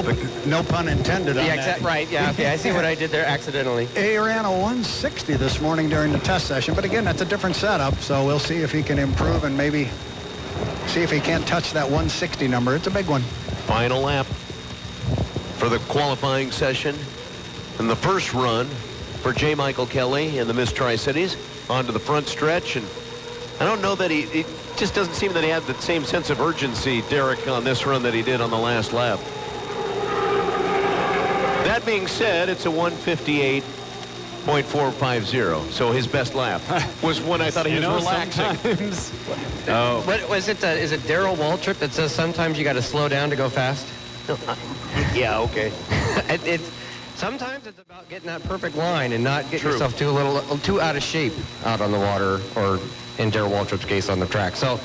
no pun intended on that. Right, yeah, okay, I see what I did there accidentally. He ran a 160 this morning during the test session, but again, that's a different setup, so we'll see if he can improve and maybe see if he can't touch that 160 number. It's a big one. Final lap for the qualifying session. And the first run for J. Michael Kelly in the Miss Tri-Cities onto the front stretch. And I don't know that he just doesn't seem that he had the same sense of urgency, Derek, on this run that he did on the last lap. That being said, it's a 158.450. So his best lap was when I thought he was relaxing. Oh. What was it? Is it Darrell Waltrip that says sometimes you got to slow down to go fast? Yeah, okay. Sometimes it's about getting that perfect line and not getting yourself too out of shape out on the water, or in Darrell Waltrip's case on the track. So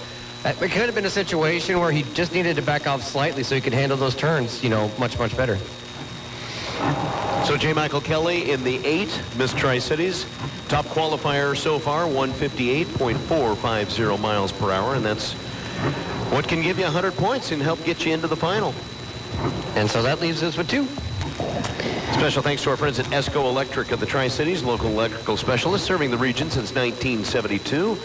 it could have been a situation where he just needed to back off slightly so he could handle those turns, much, much better. So J. Michael Kelly in the 8 Miss Tri-Cities. Top qualifier so far, 158.450 miles per hour, and that's what can give you 100 points and help get you into the final. And so that leaves us with 2. Special thanks to our friends at ESCO Electric of the Tri-Cities, local electrical specialist serving the region since 1972.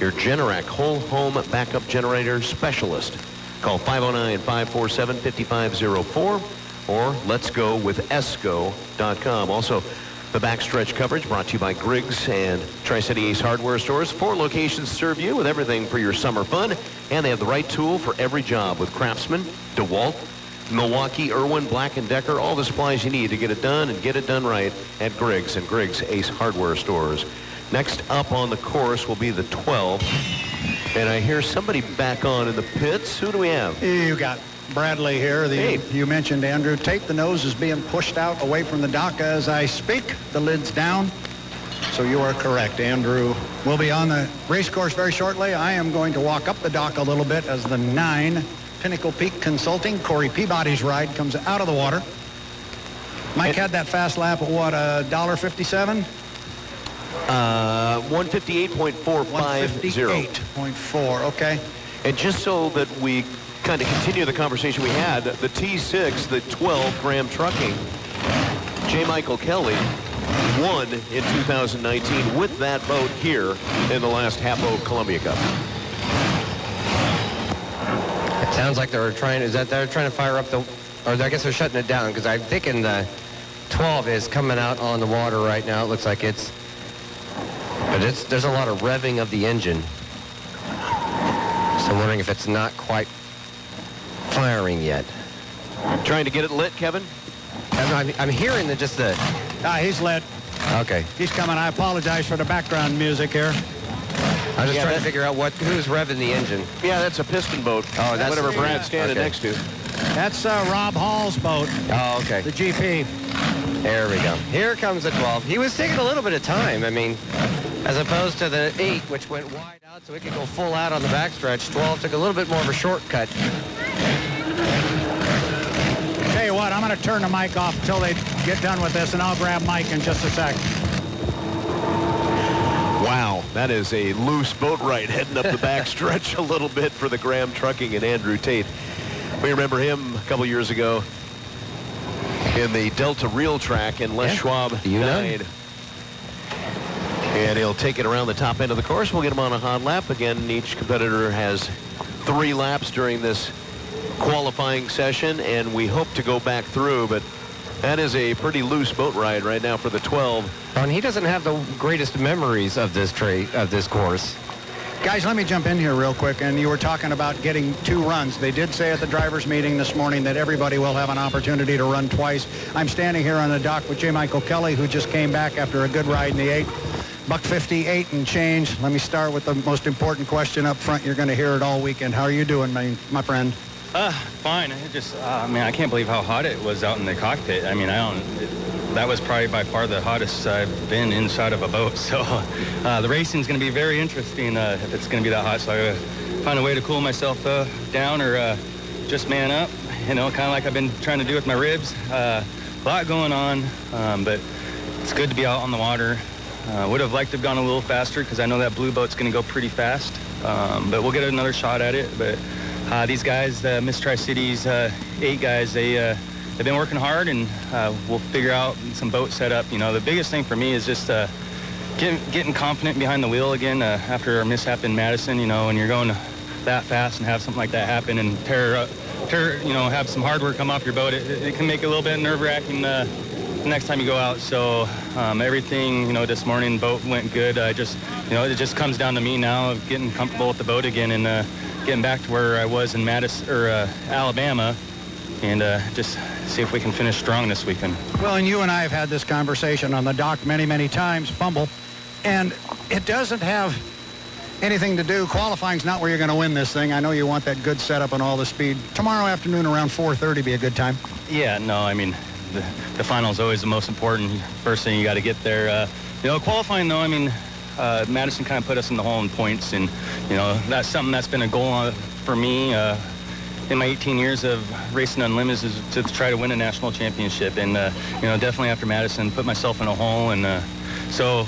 Your Generac whole home backup generator specialist. Call 509-547-5504 or let's go with esco.com. Also, the backstretch coverage brought to you by Griggs and Tri-City Ace Hardware Stores. 4 locations serve you with everything for your summer fun, and they have the right tool for every job with Craftsman, DeWalt, Milwaukee, Irwin, Black & Decker, all the supplies you need to get it done and get it done right at Griggs and Griggs Ace Hardware Stores. Next up on the course will be the 12. And I hear somebody back on in the pits. Who do we have? You got Bradley here. You mentioned Andrew Tate. The nose is being pushed out away from the dock as I speak. The lid's down. So you are correct. Andrew will be on the race course very shortly. I am going to walk up the dock a little bit as the 9 Pinnacle Peak Consulting, Corey Peabody's ride, comes out of the water. Mike had that fast lap at what, $1.57? 158.450. 158.4, okay. And just so that we kind of continue the conversation we had, the T6, the 12 Graham Trucking, J. Michael Kelly won in 2019 with that boat here in the last HAPO Columbia Cup. It sounds like they're trying to fire up or I guess they're shutting it down, because I'm thinking the 12 is coming out on the water right now. It looks like there's a lot of revving of the engine. So I'm wondering if it's not quite firing yet. Trying to get it lit, Kevin? I'm hearing he's lit. Okay. He's coming. I apologize for the background music here. I'm just trying to figure out who's revving the engine. Yeah, that's a piston boat. Oh, that's whatever Brad's standing next to. That's Rob Hall's boat. Oh, okay. The GP. There we go. Here comes the 12. He was taking a little bit of time. I mean, as opposed to the 8, which went wide out so it could go full out on the backstretch. 12 took a little bit more of a shortcut. Tell you what, I'm going to turn the mic off until they get done with this, and I'll grab Mike in just a sec. Wow, that is a loose boat ride heading up the backstretch a little bit for the Graham Trucking and Andrew Tate. We remember him a couple years ago in the Delta Reel Track, and Les Schwab died. And he'll take it around the top end of the course. We'll get him on a hot lap. Again, each competitor has 3 laps during this qualifying session, and we hope to go back through, but that is a pretty loose boat ride right now for the 12. And he doesn't have the greatest memories of this course. Guys, let me jump in here real quick. And you were talking about getting 2 runs. They did say at the drivers' meeting this morning that everybody will have an opportunity to run twice. I'm standing here on the dock with J. Michael Kelly, who just came back after a good ride in the 8. $1:58 and change. Let me start with the most important question up front. You're going to hear it all weekend. How are you doing, my friend? Fine. I can't believe how hot it was out in the cockpit. I mean, that was probably by far the hottest I've been inside of a boat. So the racing's going to be very interesting if it's going to be that hot. So I got to find a way to cool myself down or just man up, kind of like I've been trying to do with my ribs. A lot going on, but it's good to be out on the water. Would have liked to have gone a little faster because I know that blue boat's going to go pretty fast. But we'll get another shot at it. But these guys, the Miss Tri-Cities 8 guys, they've been working hard, and we'll figure out some boat setup. The biggest thing for me is just getting confident behind the wheel again after our mishap in Madison. When you're going that fast and have something like that happen and have some hardware come off your boat, it can make it a little bit nerve-wracking the next time you go out. So everything, this morning, boat went good. It just comes down to me now of getting comfortable with the boat again and getting back to where I was in Madison or Alabama, and just see if we can finish strong this weekend. Well, and you and I have had this conversation on the dock many, many times, Bumble, and it doesn't have anything to do. Qualifying's not where you're going to win this thing. I know you want that good setup and all the speed. Tomorrow afternoon around 4:30 be a good time. Yeah, no, I mean, the final is always the most important. First thing you got to get there. Qualifying though, I mean, Madison kind of put us in the hole in points, and that's something that's been a goal for me in my 18 years of racing unlimited, is to try to win a national championship. And definitely after Madison, put myself in a hole, and so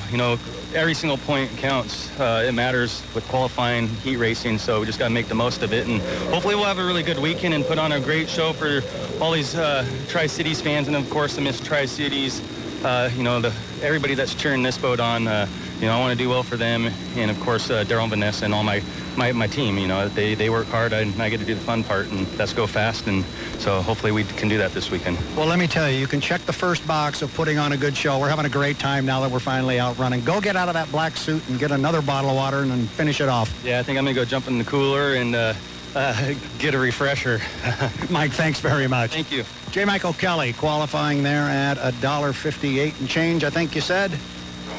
every single point counts. It matters with qualifying, heat racing, so we just got to make the most of it, and hopefully we'll have a really good weekend and put on a great show for all these Tri-Cities fans, and of course the Miss Tri-Cities, everybody that's cheering this boat on. I want to do well for them, and of course Daryl and Vanessa and all my team. They work hard, and I get to do the fun part, and that's go fast, and so hopefully we can do that this weekend. Well, let me tell you, you can check the first box of putting on a good show. We're having a great time now that we're finally out running. Go get out of that black suit and get another bottle of water and then finish it off. Yeah, I think I'm going to go jump in the cooler and get a refresher. Mike, thanks very much. Thank you. J. Michael Kelly qualifying there at $1.58 and change, I think you said.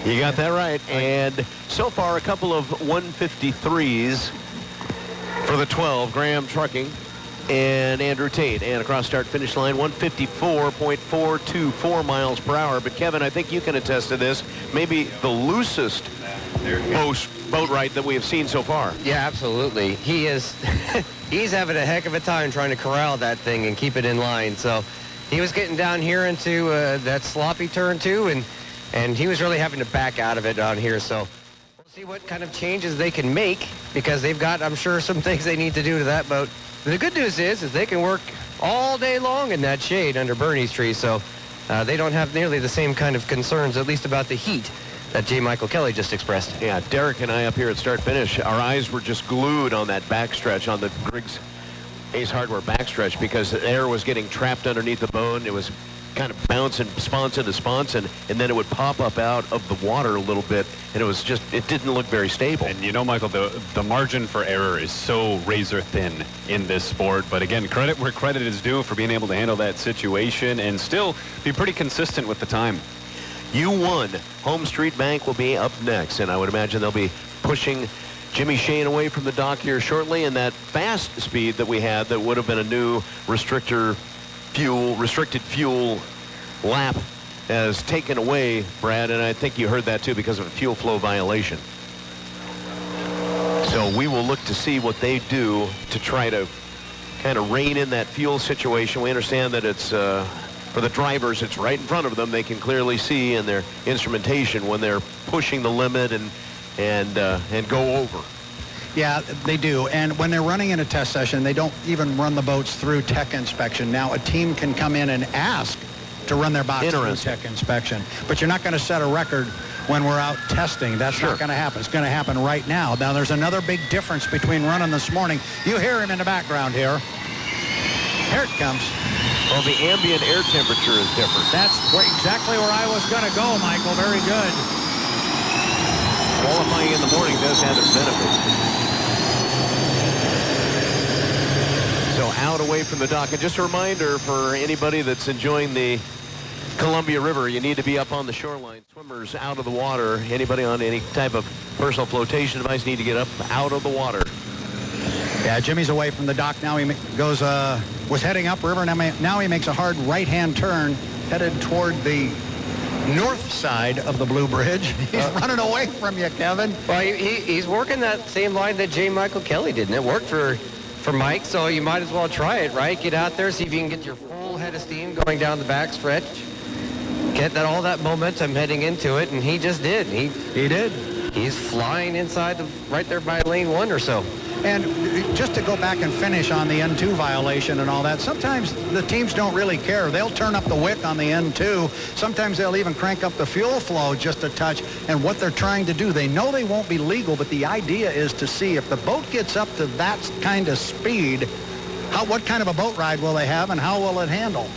You got that right. And so far, a couple of 153s for the 12, Graham Trucking and Andrew Tate. And across start-finish line, 154.424 miles per hour. But, Kevin, I think you can attest to this. Maybe the loosest boat ride that we have seen so far. Yeah, absolutely. He is he's having a heck of a time trying to corral that thing and keep it in line. So he was getting down here into that sloppy turn, too, and he was really having to back out of it on here. So we'll see what kind of changes they can make, because they've got, I'm sure, some things they need to do to that boat. The good news is they can work all day long in that shade under Bernie's tree, so they don't have nearly the same kind of concerns, at least about the heat, that J. Michael Kelly just expressed. Yeah, Derek and I up here at start-finish, our eyes were just glued on that backstretch, on the Griggs Ace Hardware backstretch, because the air was getting trapped underneath the boat. It was kind of bouncing sponson to sponson, and then it would pop up out of the water a little bit, and it didn't look very stable. And Michael, the margin for error is so razor thin in this sport, but again, credit where credit is due for being able to handle that situation and still be pretty consistent with the time. U1, Home Street Bank will be up next, and I would imagine they'll be pushing Jimmy Shane away from the dock here shortly, and that fast speed that we had that would have been a new restricted fuel lap has taken away, Brad, and I think you heard that too because of a fuel flow violation. So we will look to see what they do to try to kind of rein in that fuel situation. We understand that it's for the drivers, it's right in front of them. They can clearly see in their instrumentation when they're pushing the limit and go over. Yeah, they do. And when they're running in a test session, they don't even run the boats through tech inspection. Now, a team can come in and ask to run their box through tech inspection. But you're not going to set a record when we're out testing. That's not going to happen. It's going to happen right now. Now, there's another big difference between running this morning. You hear him in the background here. Here it comes. Well, the ambient air temperature is different. That's exactly where I was going to go, Michael. Very good. Qualifying in the morning does have its benefits. So out away from the dock. And just a reminder for anybody that's enjoying the Columbia River, you need to be up on the shoreline. Swimmers out of the water. Anybody on any type of personal flotation device need to get up out of the water. Yeah, Jimmy's away from the dock now. He goes, was heading upriver. Now he makes a hard right-hand turn, headed toward the north side of the Blue Bridge. He's running away from you, Kevin. Well, he's working that same line that J. Michael Kelly did, and it worked for Mike, so you might as well try it, right? Get out there, see if you can get your full head of steam going down the back stretch. Get all that momentum heading into it, and he just did. He did. He's flying inside right there by lane 1 or so. And just to go back and finish on the N2 violation and all that, sometimes the teams don't really care. They'll turn up the wick on the N2. Sometimes they'll even crank up the fuel flow just a touch. And what they're trying to do, they know they won't be legal, but the idea is to see if the boat gets up to that kind of speed, what kind of a boat ride will they have and how will it handle?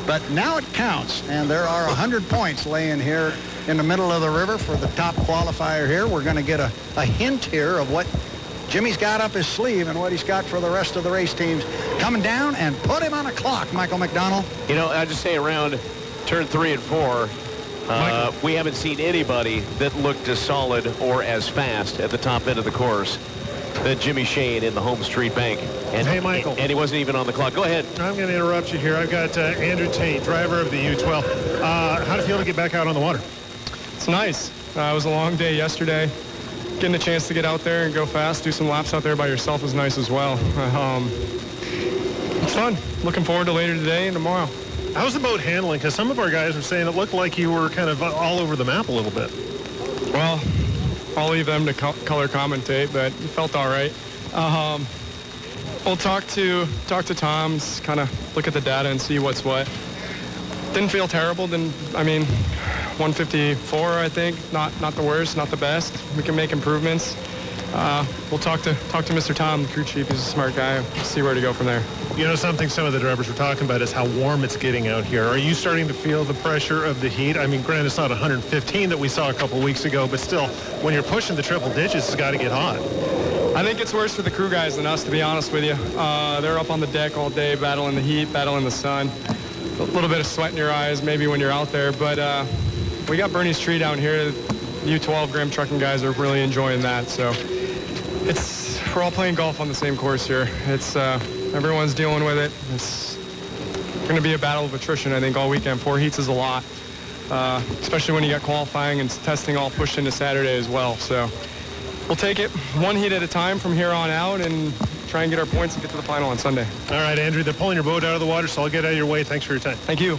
But now it counts, and there are 100 points laying here in the middle of the river for the top qualifier here. We're going to get a hint here of what Jimmy's got up his sleeve and what he's got for the rest of the race teams coming down, and put him on a clock, Michael McDonald. You know, I just say around turn 3 and 4, we haven't seen anybody that looked as solid or as fast at the top end of the course than Jimmy Shane in the home street bank. And, hey, Michael. And he wasn't even on the clock. Go ahead. I'm going to interrupt you here. I've got Andrew Tate, driver of the U12. How do you feel to get back out on the water? It's nice. It was a long day yesterday. Getting a chance to get out there and go fast, do some laps out there by yourself is nice as well. It's fun. Looking forward to later today and tomorrow. How's the boat handling? Because some of our guys were saying it looked like you were kind of all over the map a little bit. Well, I'll leave them to color commentate, but it felt all right. We'll talk to Tom's, kind of look at the data and see what's what. Didn't feel terrible. 154, I think. Not the worst, not the best. We can make improvements. We'll talk to Mr. Tom, the crew chief. He's a smart guy. See where to go from there. You know, something some of the drivers were talking about is how warm it's getting out here. Are you starting to feel the pressure of the heat? I mean, granted, it's not 115 that we saw a couple weeks ago, but still, when you're pushing the triple digits, it's got to get hot. I think it's worse for the crew guys than us, to be honest with you. They're up on the deck all day, battling the heat, battling the sun. A little bit of sweat in your eyes maybe when you're out there, but we got Bernie's Tree down here. U12 Graham Trucking guys are really enjoying that. So we're all playing golf on the same course here. It's everyone's dealing with it. It's going to be a battle of attrition, I think, all weekend. 4 heats is a lot, especially when you got qualifying and testing all pushed into Saturday as well. So we'll take it 1 heat at a time from here on out and try and get our points and get to the final on Sunday. All right, Andrew, they're pulling your boat out of the water, so I'll get out of your way. Thanks for your time. Thank you.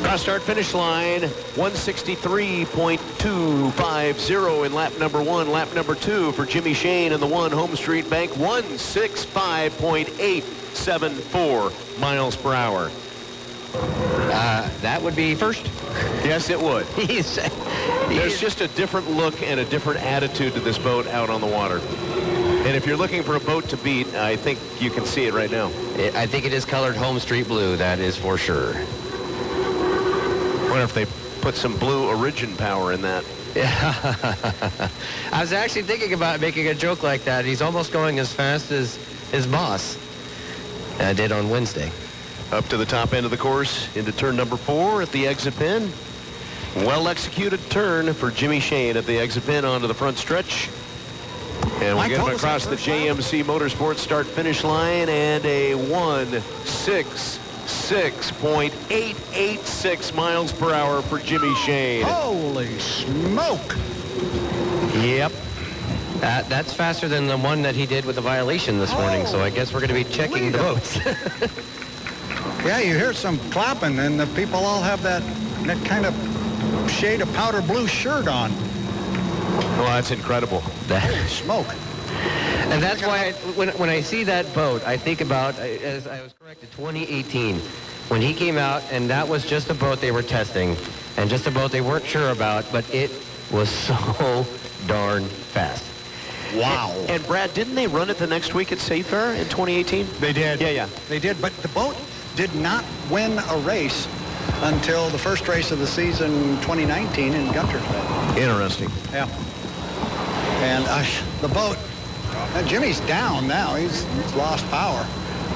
Cross start finish line 163.250 in lap number 1. Lap number 2 for Jimmy Shane in the 1 home street bank 165.874 miles per hour. That would be first. Yes, it would. There's just a different look and a different attitude to this boat out on the water. And if you're looking for a boat to beat, I think you can see it right now. I think it is colored home street blue, that is for sure. I wonder if they put some blue origin power in that. Yeah. I was actually thinking about making a joke like that. He's almost going as fast as his boss did on Wednesday. Up to the top end of the course into turn number 4 at the exit pin. Well executed turn for Jimmy Shane at the exit pin onto the front stretch. And we'll get him across the JMC Motorsports start finish line and a 166.886 miles per hour for Jimmy Shane. Holy smoke. Yep. That's faster than the one that he did with the violation this morning, so I guess we're going to be checking the votes. Yeah, you hear some clapping, and the people all have that kind of shade of powder blue shirt on. Well, that's incredible. Holy smoke. And that's why when I see that boat, I think about, as I was corrected, 2018, when he came out, and that was just a boat they were testing, and just a boat they weren't sure about, but it was so darn fast. Wow. And Brad, didn't they run it the next week at State Fair in 2018? They did. Yeah. They did, but the boat did not win a race until the first race of the season 2019 in Guntersville. Interesting. Yeah. And the boat, Jimmy's down now. He's lost power.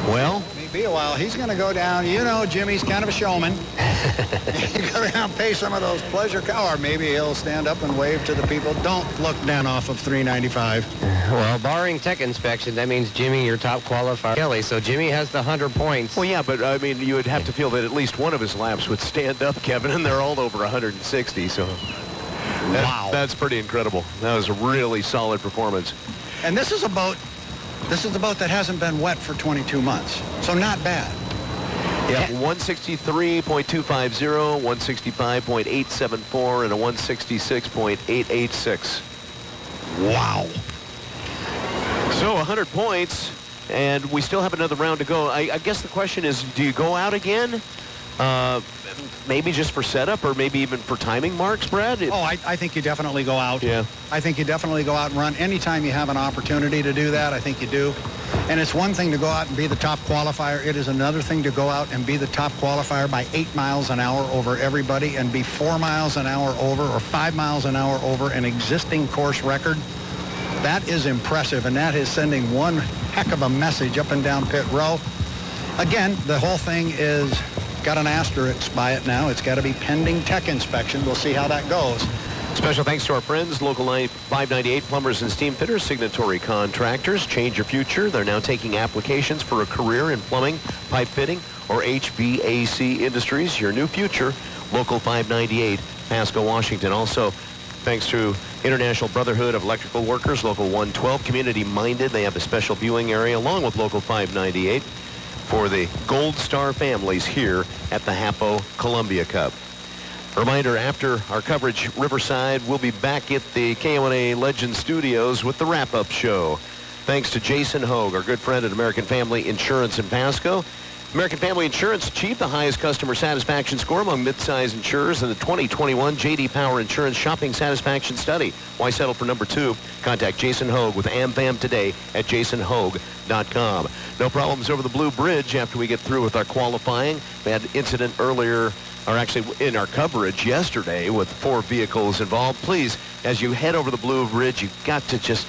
Well, Maybe a while. He's going to go down. You know, Jimmy's kind of a showman. You go down, pay some of those pleasure or maybe he'll stand up and wave to the people. Don't look down off of 395. Well, barring tech inspection, that means Jimmy, your top qualifier. Kelly, so Jimmy has the 100 points. well, yeah, but I mean, you would have to feel that at least one of his laps would stand up, Kevin, and they're all over 160. So Wow. that's pretty incredible. That was a really solid performance. And this is a boat that hasn't been wet for 22 months. So not bad. Yeah, 163.250, 165.874, and a 166.886. Wow. So 100 points, and we still have another round to go. I guess the question is, do you go out again? Maybe just for setup or maybe even for timing marks, Brad? I think you definitely go out. Yeah. I think you definitely go out and run. Anytime you have an opportunity to do that, I think you do. And it's one thing to go out and be the top qualifier. It is another thing to go out and be the top qualifier by 8 miles an hour over everybody and be 4 miles an hour over or 5 miles an hour over an existing course record. That is impressive, and that is sending one heck of a message up and down pit row. Again, the whole thing is got an asterisk by it now. It's got to be pending tech inspection. We'll see how that goes. Special thanks to our friends, Local 598 Plumbers and Steam Fitters, signatory contractors. Change your future. They're now taking applications for a career in plumbing, pipe fitting, or HVAC industries. Your new future, Local 598, Pasco, Washington. Also, thanks to International Brotherhood of Electrical Workers, Local 112, community-minded. They have a special viewing area along with Local 598 for the Gold Star families here at the HAPO Columbia Cup. Reminder, after our coverage, Riverside will be back at the KONA Legend Studios with the wrap-up show. Thanks to Jason Hogue, our good friend at American Family Insurance in Pasco. American Family Insurance achieved the highest customer satisfaction score among mid-size insurers in the 2021 J.D. Power Insurance Shopping Satisfaction Study. Why settle for number 2? Contact Jason Hogue with AmFam today at jasonhogue.com. No problems over the Blue Bridge after we get through with our qualifying. We had an incident earlier, or actually in our coverage yesterday with 4 vehicles involved. Please, as you head over the Blue Bridge, you've got to just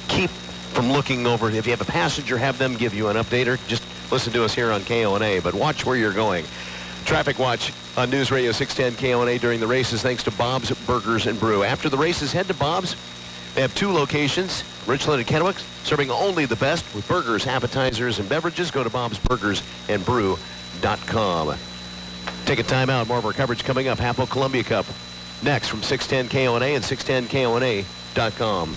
keep from looking over. If you have a passenger, have them give you an update, or just listen to us here on KONA, but watch where you're going. Traffic watch on News Radio 610 KONA during the races, thanks to Bob's Burgers and Brew. After the races, head to Bob's. They have 2 locations, Richland and Kennewick, serving only the best with burgers, appetizers, and beverages. Go to bobsburgersandbrew.com. Take a time out. More of our coverage coming up. HAPO Columbia Cup next from 610 KONA and 610KONA.com.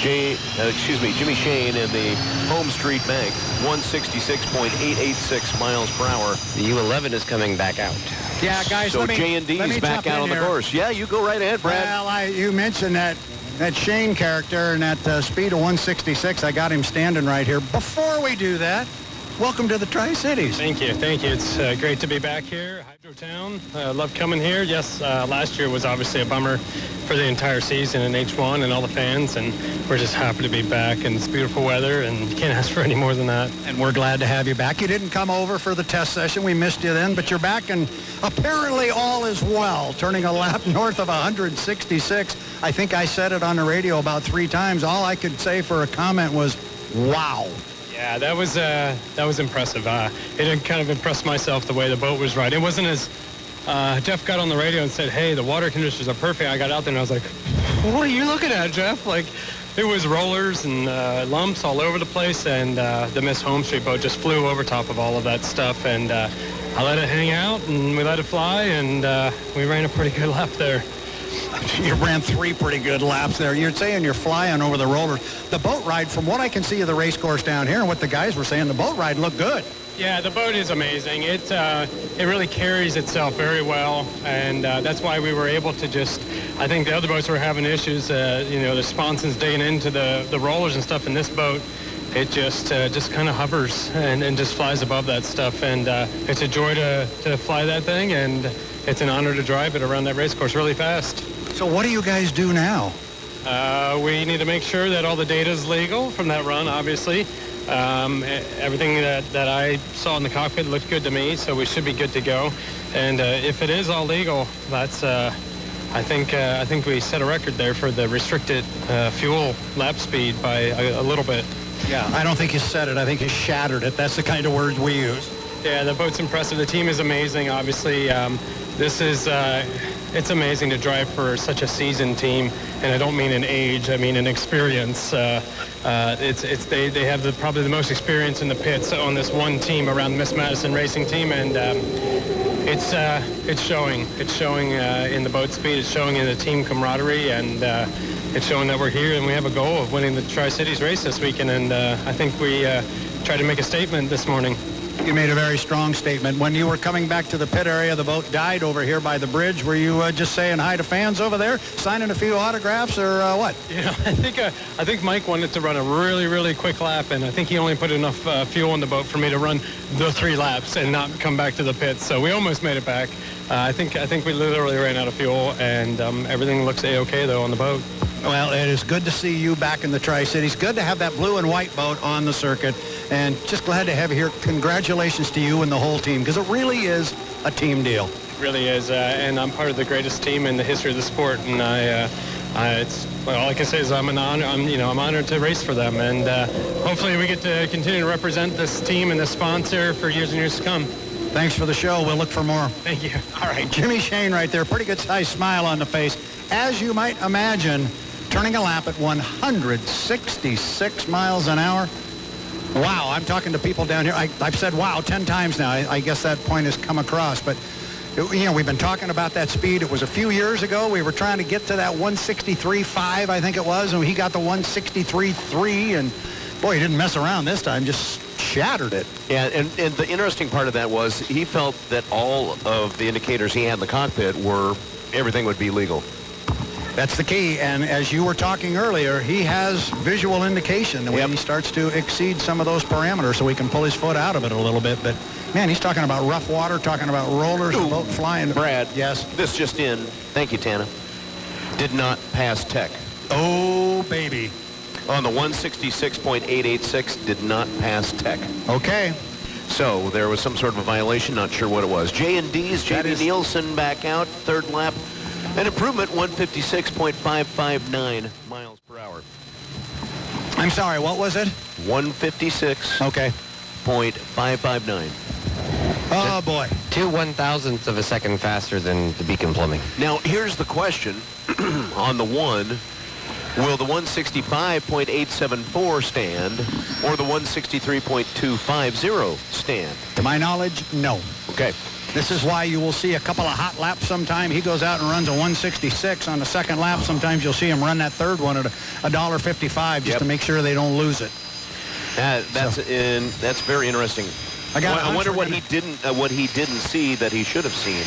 Jimmy Shane in the Home Street Bank, 166.886 miles per hour. The U11 is coming back out. Yeah, guys, So let me J&D's back jump out in on the here. course. Yeah, you go right ahead, Brad. Well, you mentioned that Shane character and that speed of 166. I got him standing right here. Before we do that, welcome to the Tri-Cities. Thank you. It's great to be back here. Hydro Town. Love coming here. Yes, last year was obviously a bummer for the entire season in H1 and all the fans, and we're just happy to be back, and it's beautiful weather, and you can't ask for any more than that. And we're glad to have you back. You didn't come over for the test session. We missed you then, but you're back, and apparently all is well. Turning a lap north of 166. I think I said it on the radio about 3 times. All I could say for a comment was, wow. Yeah, that was impressive. It kind of impressed myself the way the boat was riding. It wasn't as Jeff got on the radio and said, "Hey, the water conditions are perfect." I got out there and I was like, "What are you looking at, Jeff?" Like, it was rollers and lumps all over the place, and the Miss Home Street boat just flew over top of all of that stuff, and I let it hang out and we let it fly, and we ran a pretty good lap there. You ran 3 pretty good laps there. You're saying you're flying over the rollers. The boat ride, from what I can see of the race course down here and what the guys were saying, the boat ride looked good. Yeah, the boat is amazing. It really carries itself very well, and that's why we were able to just, I think the other boats were having issues, the sponsons digging into the rollers and stuff. In this boat, it just kind of hovers and just flies above that stuff, and it's a joy to fly that thing, and it's an honor to drive it around that race course really fast. So what do you guys do now? We need to make sure that all the data is legal from that run, obviously. Everything that I saw in the cockpit looked good to me, so we should be good to go. And if it is all legal, that's I think we set a record there for the restricted fuel lap speed by a little bit. Yeah, I don't think you said it. I think you shattered it. That's the kind of words we use. Yeah, the boat's impressive. The team is amazing, obviously. It's amazing to drive for such a seasoned team, and I don't mean in age, I mean in experience. They have probably the most experience in the pits on this one team around the Miss Madison racing team, and it's showing. It's showing in the boat speed. It's showing in the team camaraderie, and it's showing that we're here and we have a goal of winning the Tri-Cities race this weekend, and I think we tried to make a statement this morning. You made a very strong statement. When you were coming back to the pit area, the boat died over here by the bridge. Were you just saying hi to fans over there, signing a few autographs, or what? Yeah, I think Mike wanted to run a really, really quick lap, and I think he only put enough fuel in the boat for me to run the 3 laps and not come back to the pits. So we almost made it back. I think we literally ran out of fuel, and everything looks A-okay though on the boat. Well, it is good to see you back in the Tri-Cities. Good to have that blue and white boat on the circuit, and just glad to have you here. Congratulations to you and the whole team, because it really is a team deal. It really is, and I'm part of the greatest team in the history of the sport, and all I can say is I'm honored to race for them, and hopefully we get to continue to represent this team and this sponsor for years and years to come. Thanks for the show. We'll look for more. Thank you. All right, Jimmy Shane right there. Pretty good sized smile on the face. As you might imagine, turning a lap at 166 miles an hour. Wow, I'm talking to people down here. I've said wow 10 times now. I guess that point has come across. But, we've been talking about that speed. It was a few years ago. We were trying to get to that 163.5, I think it was, and he got the 163.3, and boy, he didn't mess around this time. Just shattered it. Yeah, and the interesting part of that was he felt that all of the indicators he had in the cockpit were everything would be legal. That's the key, and as you were talking earlier, he has visual indication when he starts to exceed some of those parameters, so he can pull his foot out of it a little bit. But man, he's talking about rough water, talking about rollers, the boat flying. Brad, yes. This just in. Thank you, Tana. Did not pass tech. Oh, baby. On the 166.886, did not pass tech. Okay. So there was some sort of a violation. Not sure what it was. J&D's J.B. Nielsen back out, 3rd lap. An improvement, 156.559 miles per hour. I'm sorry, what was it? 156. Okay. .559. Oh, boy. 2 1,000ths of a second faster than the Beacon Plumbing. Now, here's the question. On the one, will the 165.874 stand or the 163.250 stand? To my knowledge, no. Okay. This is why you will see a couple of hot laps sometime. He goes out and runs a 166 on the second lap. Sometimes you'll see him run that third one at $1.55 just to make sure they don't lose it. That's very interesting. I wonder what he didn't see that he should have seen.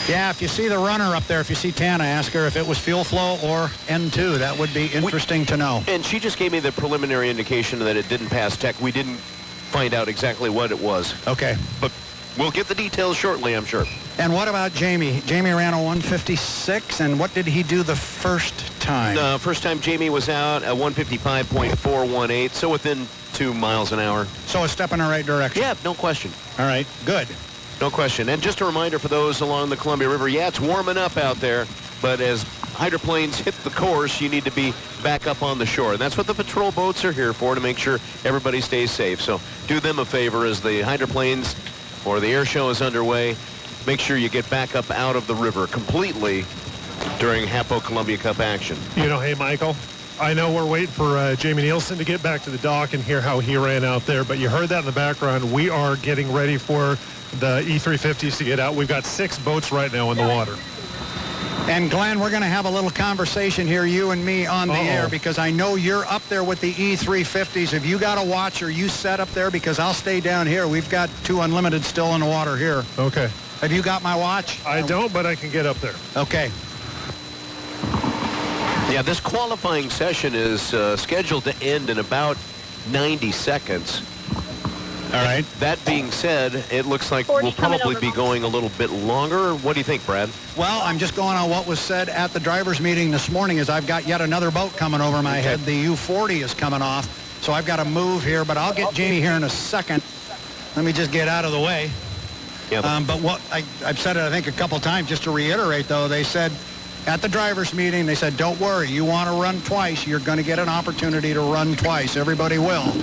Yeah, if you see the runner up there, if you see Tana, ask her if it was fuel flow or N2. That would be interesting to know. And she just gave me the preliminary indication that it didn't pass tech. We didn't find out exactly what it was. Okay. But we'll get the details shortly, I'm sure. And what about Jamie? Jamie ran a 156, and what did he do the first time? The first time Jamie was out at 155.418, so within 2 miles an hour. So a step in the right direction. Yeah, no question. All right, good. No question. And just a reminder for those along the Columbia River, yeah, it's warming up out there, but as hydroplanes hit the course, you need to be back up on the shore. And that's what the patrol boats are here for, to make sure everybody stays safe. So do them a favor as the hydroplanes or the air show is underway. Make sure you get back up out of the river completely during HAPO Columbia Cup action. You know, hey, Michael, I know we're waiting for Jamie Nielsen to get back to the dock and hear how he ran out there, but you heard that in the background. We are getting ready for the E350s to get out. We've got 6 boats right now in the water. And Glenn, we're going to have a little conversation here, you and me, on the air, because I know you're up there with the E350s. If you got a watch, or you set up there, because I'll stay down here. We've got 2 unlimited still in the water here. Okay. Have you got my watch? I don't, but I can get up there. Okay. Yeah, this qualifying session is scheduled to end in about 90 seconds. All right. That being said, it looks like we'll probably be going a little bit longer. What do you think, Brad? Well, I'm just going on what was said at the drivers' meeting this morning, as I've got yet another boat coming over my head. The U40 is coming off, so I've got to move here, but I'll get Jamie here in a second. Let me just get out of the way. Yeah, but what I've said it, I think, a couple times, just to reiterate, though, they said at the drivers' meeting, they said, don't worry, you want to run twice, you're going to get an opportunity to run twice. Everybody will.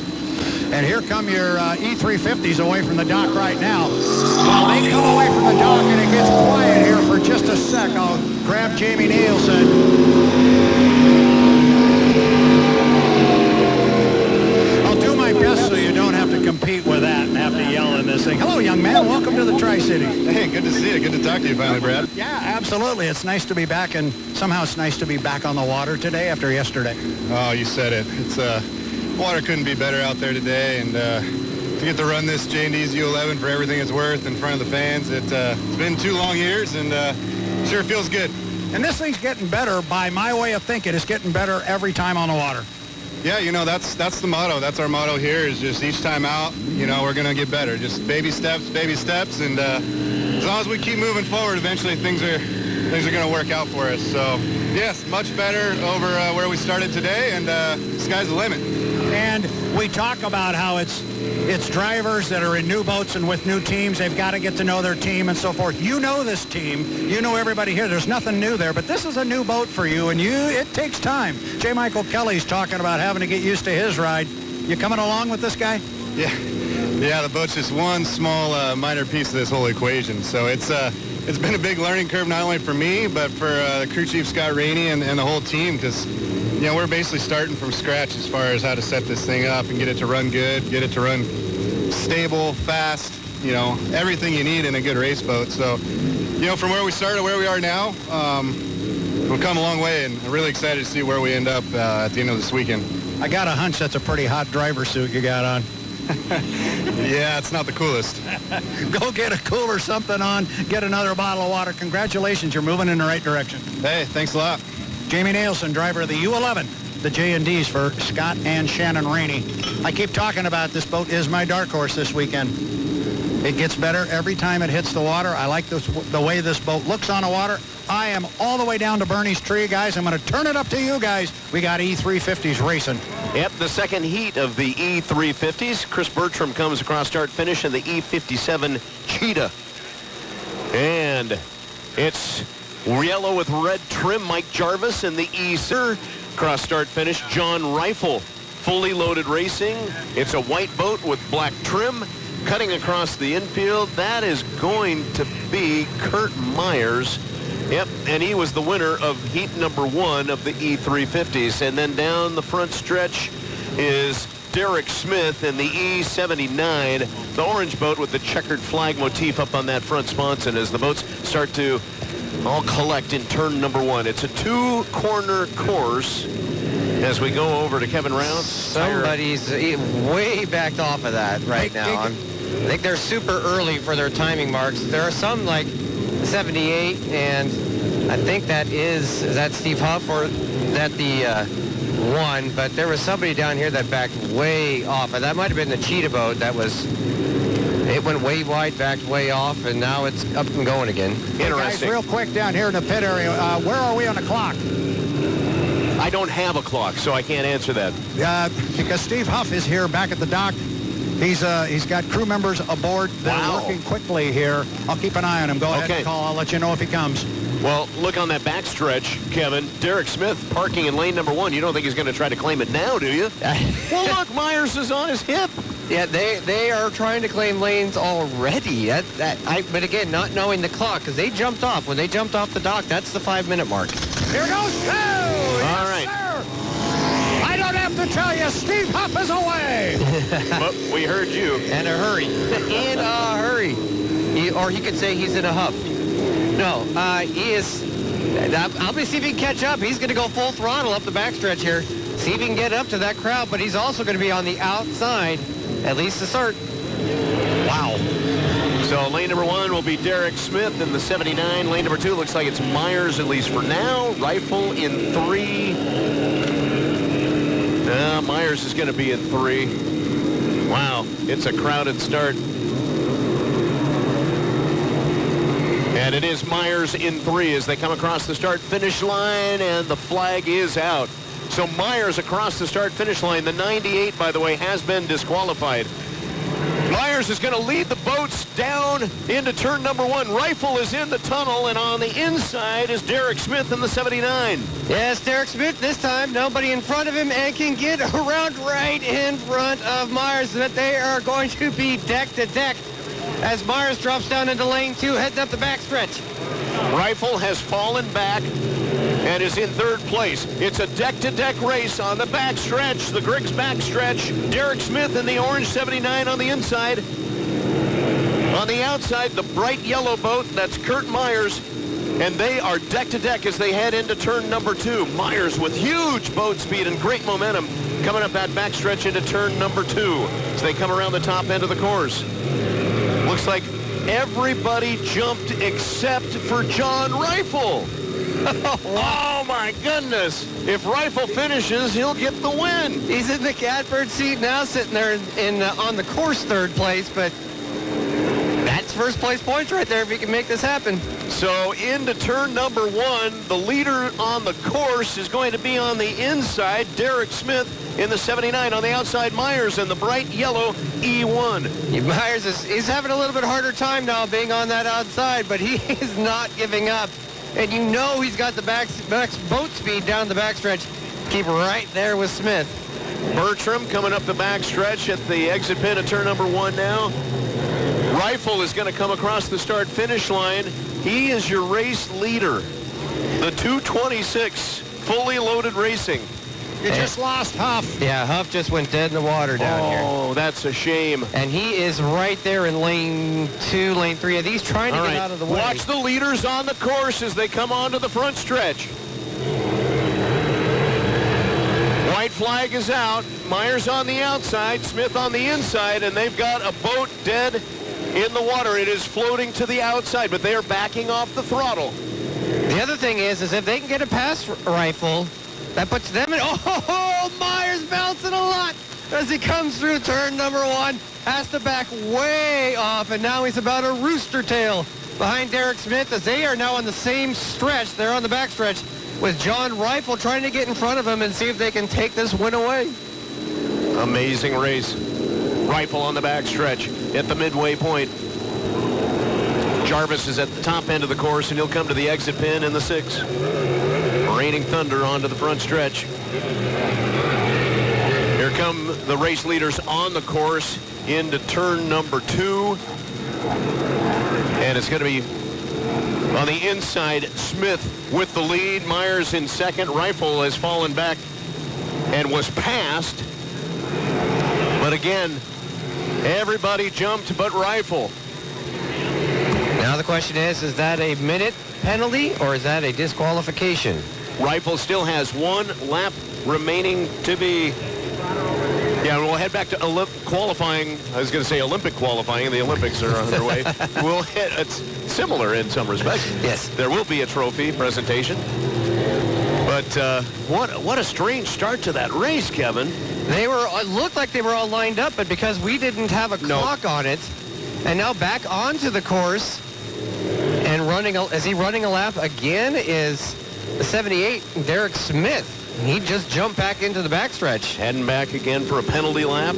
And here come your E350s away from the dock right now. While they come away from the dock and it gets quiet here for just a sec, I'll grab Jamie Nielsen. I'll do my best so you don't have to compete with that and have to yell in this thing. Hello, young man. Welcome to the Tri-City. Hey, good to see you. Good to talk to you finally, Brad. Yeah, absolutely. It's nice to be back, and somehow it's nice to be back on the water today after yesterday. Oh, you said it. It's water couldn't be better out there today, and to get to run this J&D's U11 for everything it's worth in front of the fans, it's been 2 long years, and sure feels good. And this thing's getting better by my way of thinking. It's getting better every time on the water. Yeah, you know, that's the motto. That's our motto here, is just each time out, you know, we're going to get better. Just baby steps, and as long as we keep moving forward, eventually things are going to work out for us. So, yes, much better over where we started today, and sky's the limit. And we talk about how it's drivers that are in new boats and with new teams. They've got to get to know their team and so forth. You know this team. You know everybody here. There's nothing new there, but this is a new boat for you, and it takes time. J. Michael Kelly's talking about having to get used to his ride. You coming along with this guy? Yeah, the boat's just one small minor piece of this whole equation. So it's been a big learning curve, not only for me, but for the crew chief, Scott Rainey, and the whole team, because you know, we're basically starting from scratch as far as how to set this thing up and get it to run good, get it to run stable, fast, you know, everything you need in a good race boat. So, you know, from where we started to where we are now, we've come a long way, and I'm really excited to see where we end up at the end of this weekend. I got a hunch that's a pretty hot driver suit you got on. Yeah, it's not the coolest. Go get a cooler, something on, get another bottle of water. Congratulations, you're moving in the right direction. Hey, thanks a lot. Jamie Nielsen, driver of the U11, the J&Ds for Scott and Shannon Rainey. I keep talking about this boat is my dark horse this weekend. It gets better every time it hits the water. I like the way this boat looks on the water. I am all the way down to Bernie's Tree, guys. I'm going to turn it up to you guys. We got E350s racing. Yep, the second heat of the E350s. Chris Bertram comes across start finish in the E57 Cheetah. And it's yellow with red trim. Mike Jarvis in the E-Sir. Cross start finish. John Rifle, fully loaded racing. It's a white boat with black trim. Cutting across the infield, that is going to be Kurt Myers. Yep, and he was the winner of heat number 1 of the E350s. And then down the front stretch is Derek Smith in the E79, the orange boat with the checkered flag motif up on that front sponson as the boats start to all collect in turn number 1. It's a 2-corner course as we go over to Kevin Rouse. Somebody's way backed off of that right now. I think they're super early for their timing marks. There are some like 78, and I think is that Steve Huff or that the one? But there was somebody down here that backed way off, and that might have been the cheetah boat. It went way wide, backed way off, and now it's up and going again. Hey guys, real quick down here in the pit area, where are we on the clock? I don't have a clock, so I can't answer that. Because Steve Huff is here back at the dock. He's got crew members aboard. They're working quickly here. I'll keep an eye on him. Go ahead and call. I'll let you know if he comes. Well, look on that backstretch, Kevin. Derek Smith parking in lane number 1. You don't think he's going to try to claim it now, do you? Well, look, Myers is on his hip. Yeah, they are trying to claim lanes already. But again, not knowing the clock, because they jumped off. When they jumped off the dock, that's the 5-minute mark. Here goes two. All right. Sir. I don't have to tell you, Steve Huff is away. But we heard you. In a hurry. In a hurry. Or he could say he's in a huff. No, he is. I'll be see if he can catch up. He's going to go full throttle up the backstretch here. See if he can get up to that crowd, but he's also going to be on the outside, at least to start. Wow. So lane number 1 will be Derek Smith in the 79. Lane number 2 looks like it's Myers, at least for now. Rifle in 3. Myers is going to be in 3. Wow, it's a crowded start. And it is Myers in 3 as they come across the start-finish line, and the flag is out. So Myers across the start-finish line. The 98, by the way, has been disqualified. Myers is going to lead the boats down into turn number 1. Rifle is in the tunnel, and on the inside is Derek Smith in the 79. Yes, Derek Smith this time. Nobody in front of him and can get around right in front of Myers. But they are going to be deck to deck as Myers drops down into lane 2, heading up the backstretch. Rifle has fallen back and is in 3rd place. It's a deck-to-deck race on the backstretch, the Griggs backstretch. Derek Smith in the orange 79 on the inside. On the outside, the bright yellow boat, that's Kurt Myers, and they are deck-to-deck as they head into turn number 2. Myers with huge boat speed and great momentum coming up that backstretch into turn number 2 as they come around the top end of the course. Looks like everybody jumped except for John Rifle. Oh, my goodness. If Rifle finishes, he'll get the win. He's in the catbird seat now, sitting there on the course 3rd place, but that's 1st place points right there if he can make this happen. So into turn number 1, the leader on the course is going to be on the inside, Derek Smith in the 79. On the outside, Myers in the bright yellow E1. Myers he's having a little bit harder time now being on that outside, but he is not giving up. And you know he's got the back boat speed down the backstretch. Keep right there with Smith. Bertram coming up the backstretch at the exit pin of turn number 1 now. Rifle is going to come across the start-finish line. He is your race leader. The 226 fully loaded racing. You just lost Huff. Yeah, Huff just went dead in the water down here. Oh, that's a shame. And he is right there in lane 2, lane 3. Are these trying to get out of the way? Watch the leaders on the course as they come onto the front stretch. White flag is out. Myers on the outside, Smith on the inside, and they've got a boat dead in the water. It is floating to the outside, but they are backing off the throttle. The other thing is if they can get a pass Rifle, that puts them in. Oh, Myers bouncing a lot as he comes through turn number 1. Has to back way off, and now he's about a rooster tail behind Derek Smith as they are now on the same stretch. They're on the backstretch with John Rifle trying to get in front of him and see if they can take this win away. Amazing race. Rifle on the backstretch at the midway point. Jarvis is at the top end of the course, and he'll come to the exit pin in the 6. Raining thunder onto the front stretch. Here come the race leaders on the course into turn number 2. And it's going to be on the inside, Smith with the lead. Myers in second. Rifle has fallen back and was passed But again, everybody jumped but Rifle. Now the question is that a minute penalty or is that a disqualification? Rifle still has 1 lap remaining to be. Yeah, we'll head back to qualifying. I was going to say Olympic qualifying. The Olympics are underway. We'll hit. It's similar in some respects. Yes. There will be a trophy presentation. But what a strange start to that race, Kevin. It looked like they were all lined up, but because we didn't have a clock on it, and now back onto the course and is he running a lap again? Is the 78, Derek Smith. He just jumped back into the backstretch. Heading back again for a penalty lap.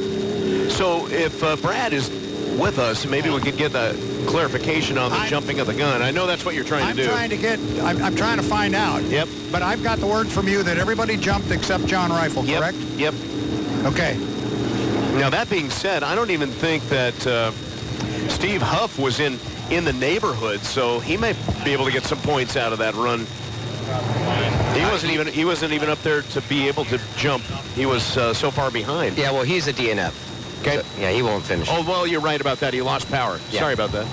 So if Brad is with us, maybe we could get the clarification on the jumping of the gun. I know that's what you're trying to do. I'm trying to find out. Yep. But I've got the word from you that everybody jumped except John Rifle, correct? Yep. Okay. Now, that being said, I don't even think that Steve Huff was in the neighborhood, so he may be able to get some points out of that run. He wasn't even up there to be able to jump. He was so far behind. Yeah, well, he's a DNF. Okay. So, yeah, he won't finish. Oh, well, you're right about that. He lost power. Yeah. Sorry about that.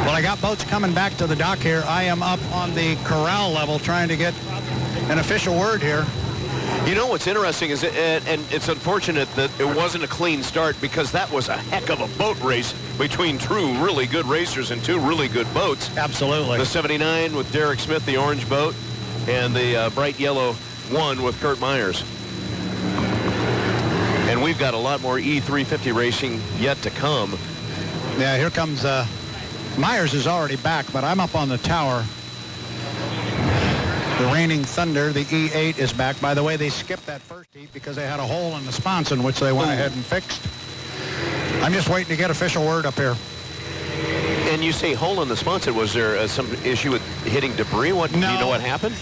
Well, I got boats coming back to the dock here. I am up on the corral level trying to get an official word here. You know what's interesting is, and it's unfortunate that it wasn't a clean start because that was a heck of a boat race between two really good racers and two really good boats. Absolutely. The 79 with Derek Smith, the orange boat, and the bright yellow one with Kurt Myers. And we've got a lot more E350 racing yet to come. Yeah, here comes Myers is already back, but I'm up on the tower. The Reigning Thunder, the E8, is back. By the way, they skipped that first heat because they had a hole in the sponson, which they went ahead and fixed. I'm just waiting to get official word up here. And you say hole in the sponson. Was there some issue with hitting debris? Do you know what happened?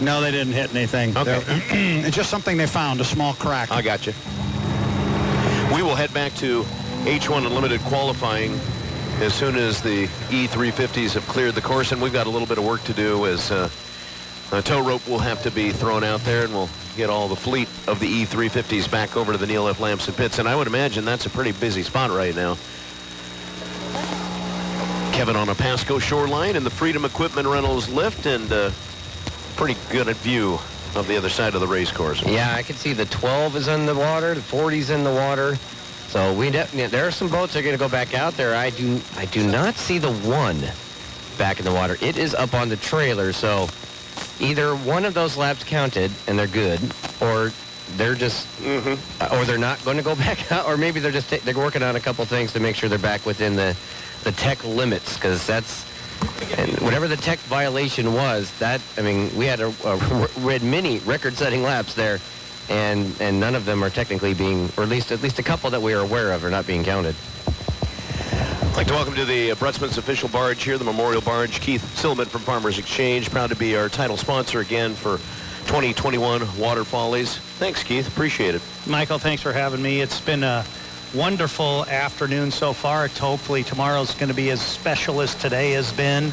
No, they didn't hit anything. Okay. It's just something they found, a small crack. I got you. We will head back to H1 Unlimited qualifying as soon as the E350s have cleared the course, and we've got a little bit of work to do as a tow rope will have to be thrown out there, and we'll get all the fleet of the E350s back over to the Neil F. Lamson pits, and I would imagine that's a pretty busy spot right now. Kevin on a Pasco shoreline in the Freedom Equipment Rentals lift, and pretty good view of the other side of the race course. Yeah, I can see the 12 is in the water, the 40's in the water. So there are some boats that are going to go back out there. I do not see the 1 back in the water. It is up on the trailer, so either one of those laps counted and they're good, or they're just, or they're not going to go back out, or maybe they're working on a couple things to make sure they're back within the tech limits, because that's, and whatever the tech violation was, we had many record-setting laps there, and none of them are technically being, or at least a couple that we are aware of are not being counted. I'd like to welcome to the Brutzman's official barge here, the Memorial Barge, Keith Silliman from Farmers Exchange, proud to be our title sponsor again for 2021 Water Follies. Thanks, Keith. Appreciate it. Michael, thanks for having me. It's been a wonderful afternoon so far. Hopefully tomorrow's going to be as special as today has been.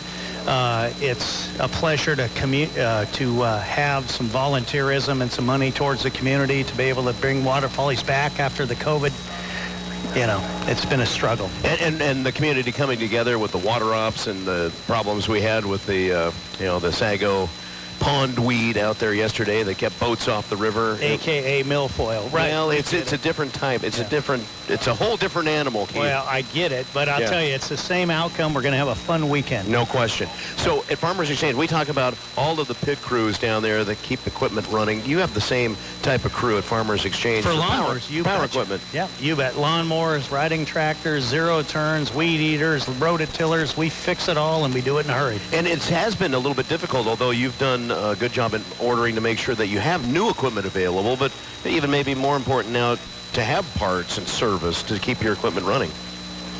It's a pleasure to have some volunteerism and some money towards the community to be able to bring Water Follies back after the COVID. It's been a struggle. And the community coming together with the water ops and the problems we had with the, the Sago pond weed out there yesterday that kept boats off the river. AKA milfoil, right? Well, it's a different type. It's a whole different animal, Keith. Well, I get it, but I'll tell you, it's the same outcome. We're going to have a fun weekend. No question. So at Farmers Exchange, we talk about all of the pit crews down there that keep equipment running. You have the same type of crew at Farmers Exchange for lawnmowers, power equipment. Yeah, you bet. Lawnmowers, riding tractors, zero turns, weed eaters, rototillers. We fix it all, and we do it in a hurry. And it has been a little bit difficult, although you've done a good job in ordering to make sure that you have new equipment available, but even maybe more important now to have parts and service to keep your equipment running.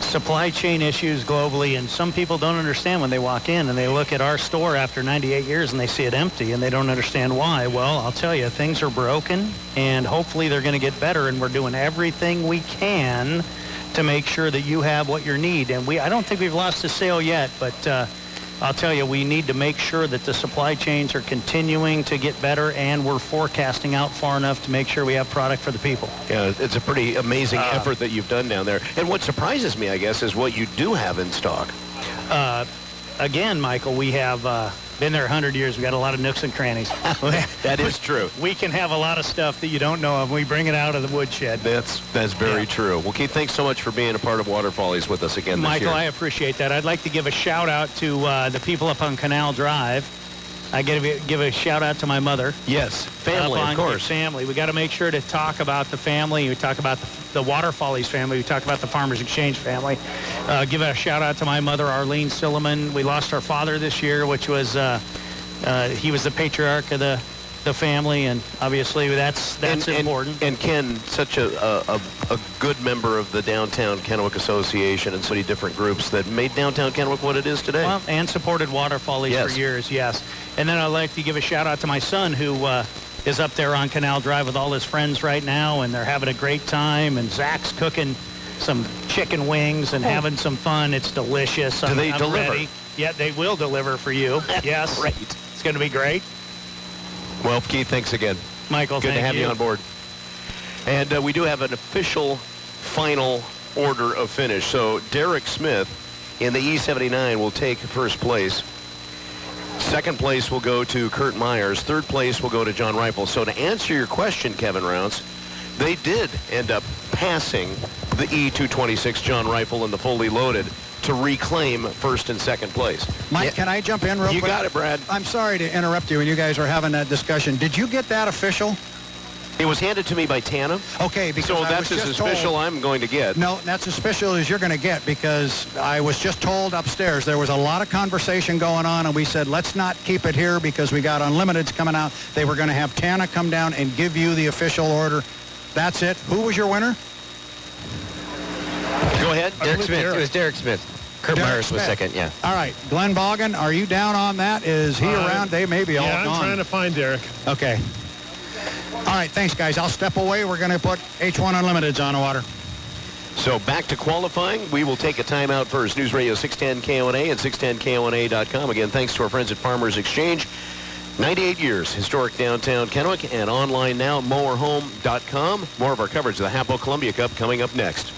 Supply chain issues globally, and some people don't understand when they walk in and they look at our store after 98 years and they see it empty and they don't understand why. Well, I'll tell you, things are broken, and hopefully they're going to get better, and we're doing everything we can to make sure that you have what you need. And I don't think we've lost a sale yet, but I'll tell you, we need to make sure that the supply chains are continuing to get better, and we're forecasting out far enough to make sure we have product for the people. Yeah, it's a pretty amazing effort that you've done down there. And what surprises me, I guess, is what you do have in stock. Again, Michael, we have been there 100 years. We've got a lot of nooks and crannies. That is true. We can have a lot of stuff that you don't know of. We bring it out of the woodshed. That's very true. Well, Keith, thanks so much for being a part of Water Follies with us again this year. Michael, I appreciate that. I'd like to give a shout out to the people up on Canal Drive. I give a shout out to my mother. Yes, family, of course. Family. We got to make sure to talk about the family. We talk about the Water Follies family. We talk about the Farmers Exchange family. Give a shout out to my mother, Arlene Silliman. We lost our father this year, which was he was the patriarch of the family, and obviously that's important. And Ken, such a good member of the Downtown Kennewick Association and so many different groups that made Downtown Kennewick what it is today. Well, and supported Water Follies for years, yes. And then I'd like to give a shout out to my son, who is up there on Canal Drive with all his friends right now, and they're having a great time, and Zach's cooking some chicken wings and having some fun. It's delicious. Do they deliver? Ready. Yeah, they will deliver for you. Yes. Great. It's going to be great. Well, Keith, thanks again. Michael, good to have you on board. And we do have an official final order of finish. So Derek Smith in the E79 will take first place. Second place will go to Kurt Myers. Third place will go to John Rifle. So to answer your question, Kevin Rounce, they did end up passing the E226 John Rifle in the fully loaded to reclaim first and second place. Mike, can I jump in real quick? You got it, Brad. I'm sorry to interrupt you when you guys are having that discussion. Did you get that official? It was handed to me by Tana. Okay, because so I that's was as just official told, I'm going to get. No, that's as official as you're going to get, because I was just told upstairs there was a lot of conversation going on, and we said let's not keep it here because we got unlimiteds coming out. They were going to have Tana come down and give you the official order. That's it. Who was your winner? Go ahead. Derek Smith. It was Derek Smith. Kurt Myers was second, yeah. All right. Glenn Bogan, are you down on that? Is he around? They may be all gone. Yeah, I'm trying to find Derek. Okay. All right, thanks, guys. I'll step away. We're going to put H1 Unlimiteds on the water. So back to qualifying. We will take a timeout first. News Radio 610 KONA and 610KONA.com. Again, thanks to our friends at Farmers Exchange. 98 years, historic downtown Kennewick, and online now, mowerhome.com. More of our coverage of the HAPO Columbia Cup coming up next.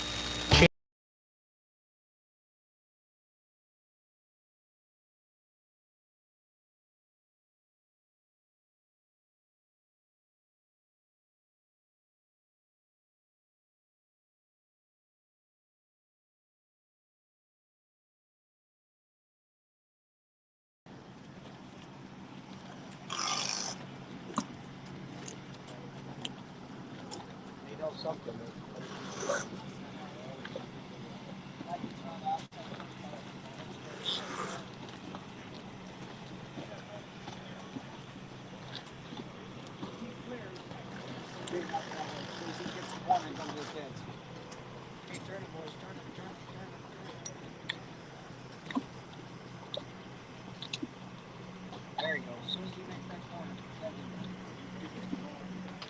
There you go. As soon as you make that corner,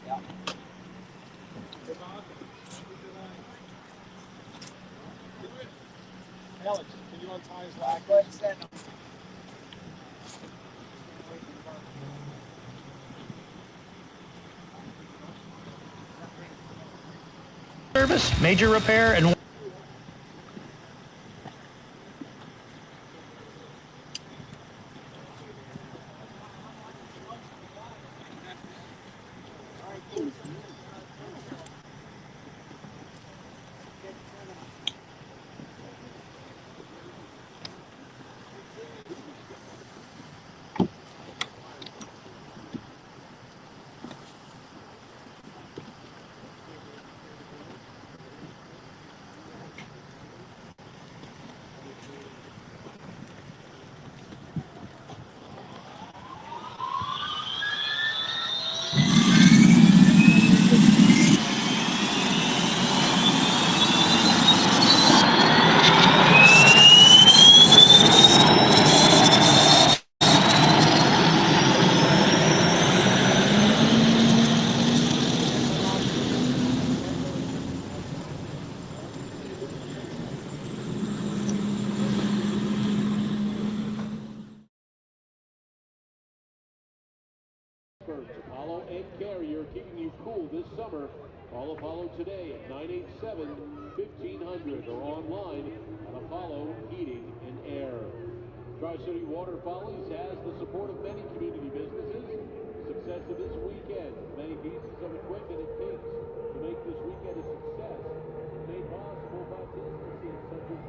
yeah. Alex, can you untie his lock? Go ahead and stand up. Service, major repair, and Apollo and Carrier keeping you cool this summer. Call Apollo today at 987-1500 or online at Apollo Heating and Air. Tri-City Water Follies has the support of many community businesses. Success of this weekend, many pieces of equipment it takes to make this weekend a success, made possible by businesses such as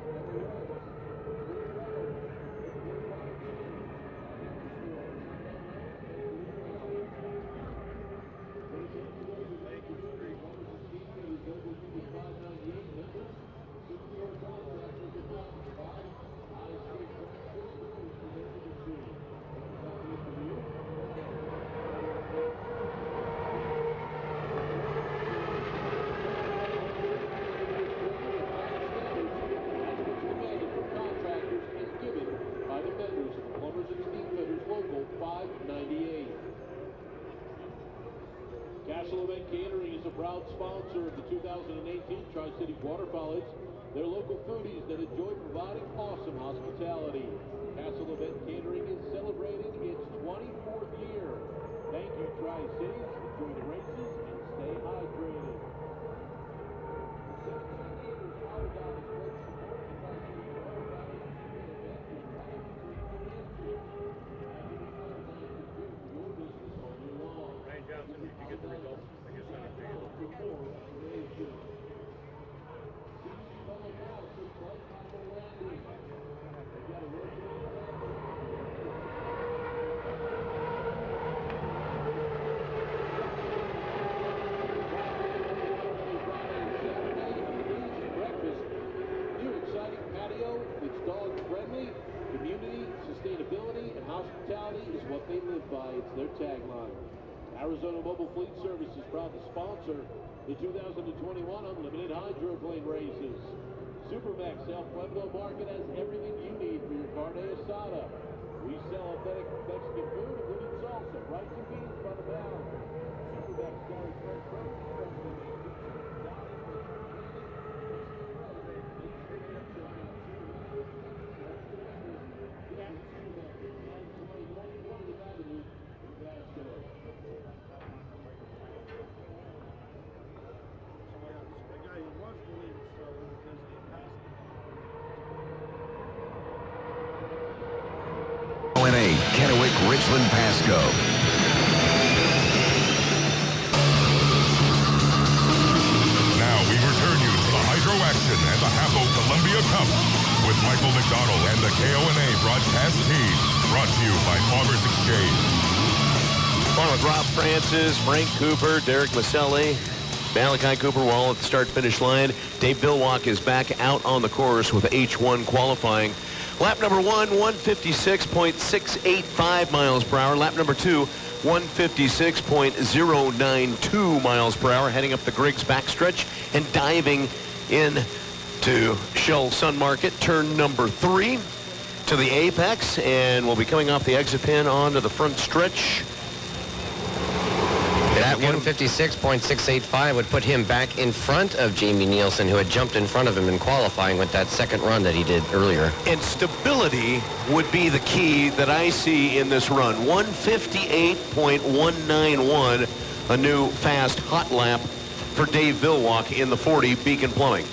Catering is a proud sponsor of the 2018 Tri-City Water Follies. They're local foodies that enjoy providing awesome hospitality. Castle Event Catering is celebrating its 24th year. Thank you, Tri-Cities. Enjoy the races and stay hydrated. They live by. It's their tagline. Arizona Mobile Fleet Service is proud to sponsor the 2021 Unlimited Hydroplane Races. Supermax South Pueblo Market has everything you need for your carne asada. We sell authentic Mexican food, including salsa, rice and beans by the pound. Supermax carries fresh produce, freshly made pizza, Kennewick, Richland, Pasco. Now we return you to the hydro action and the HAPO Columbia Cup with Michael McDonald and the KONA broadcast team. Brought to you by Farmers Exchange. Along with Rob Francis, Frank Cooper, Derek Maselli, Malachi Cooper, all at the start-finish line. Dave Billwalk is back out on the course with H1 qualifying. Lap number 1, 156.685 miles per hour. Lap number 2, 156.092 miles per hour, heading up the Griggs backstretch and diving into Shell Sun Market, turn number 3 to the apex, and we'll be coming off the exit pin onto the front stretch. That 156.685 would put him back in front of Jamie Nielsen, who had jumped in front of him in qualifying with that second run that he did earlier. And stability would be the key that I see in this run. 158.191, a new fast hot lap for Dave Billwalk in the 40 Beacon Plumbing.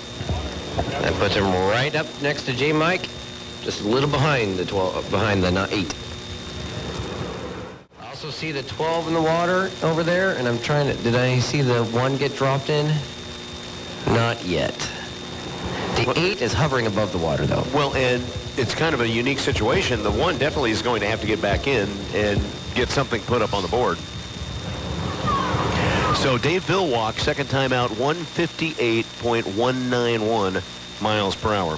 That puts him right up next to J. Mike, just a little behind the 12, behind the 8. Also see the 12 in the water over there, and I'm trying to, did I see the 1 get dropped in? Not yet. The 8 is hovering above the water, though. Well, and it's kind of a unique situation. The 1 definitely is going to have to get back in and get something put up on the board. So Dave Billwalk, second time out, 158.191 miles per hour.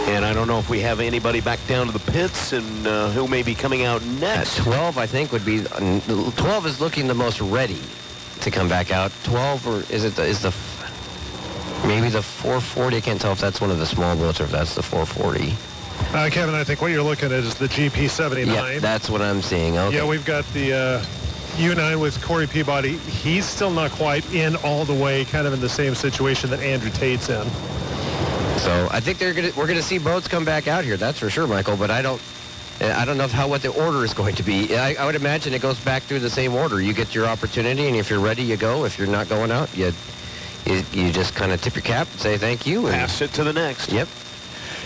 And I don't know if we have anybody back down to the pits and who may be coming out next. 12, I think, would be, 12 is looking the most ready to come back out. 12, or is it maybe the 440? I can't tell if that's one of the small boats or if that's the 440. Kevin, I think what you're looking at is the GP79. Yeah, that's what I'm seeing. Okay. Yeah, we've got the U9 with Corey Peabody. He's still not quite in all the way, kind of in the same situation that Andrew Tate's in. So I think we're gonna see boats come back out here. That's for sure, Michael. But I don't And I don't know what the order is going to be. I would imagine it goes back through the same order. You get your opportunity, and if you're ready, you go. If you're not going out, you just kind of tip your cap and say thank you. And pass it to the next. Yep.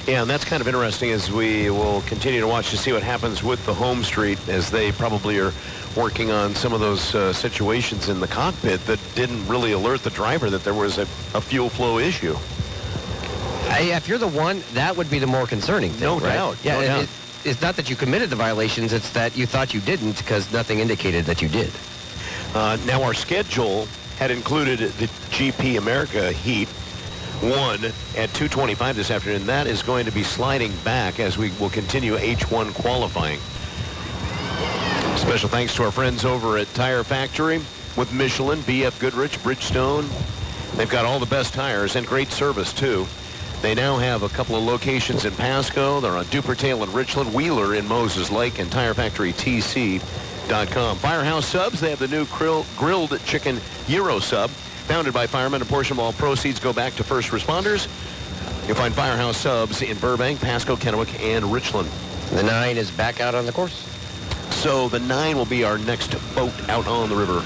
Yeah, and that's kind of interesting as we will continue to watch to see what happens with the home street as they probably are working on some of those situations in the cockpit that didn't really alert the driver that there was a fuel flow issue. If you're the one, that would be the more concerning thing, No right? doubt. Yeah, No doubt. It's not that you committed the violations, it's that you thought you didn't because nothing indicated that you did. Now our schedule had included the GP America Heat 1 at 2:25 this afternoon. That is going to be sliding back as we will continue H1 qualifying. Special thanks to our friends over at Tire Factory with Michelin, BF Goodrich, Bridgestone. They've got all the best tires and great service too. They now have a couple of locations in Pasco. They're on Dupertale and Richland, Wheeler in Moses Lake, and TireFactoryTC.com. Firehouse Subs, they have the new grilled chicken Euro sub. Founded by firemen, a portion of all proceeds go back to first responders. You'll find Firehouse Subs in Burbank, Pasco, Kennewick, and Richland. The 9 is back out on the course. So the 9 will be our next boat out on the river.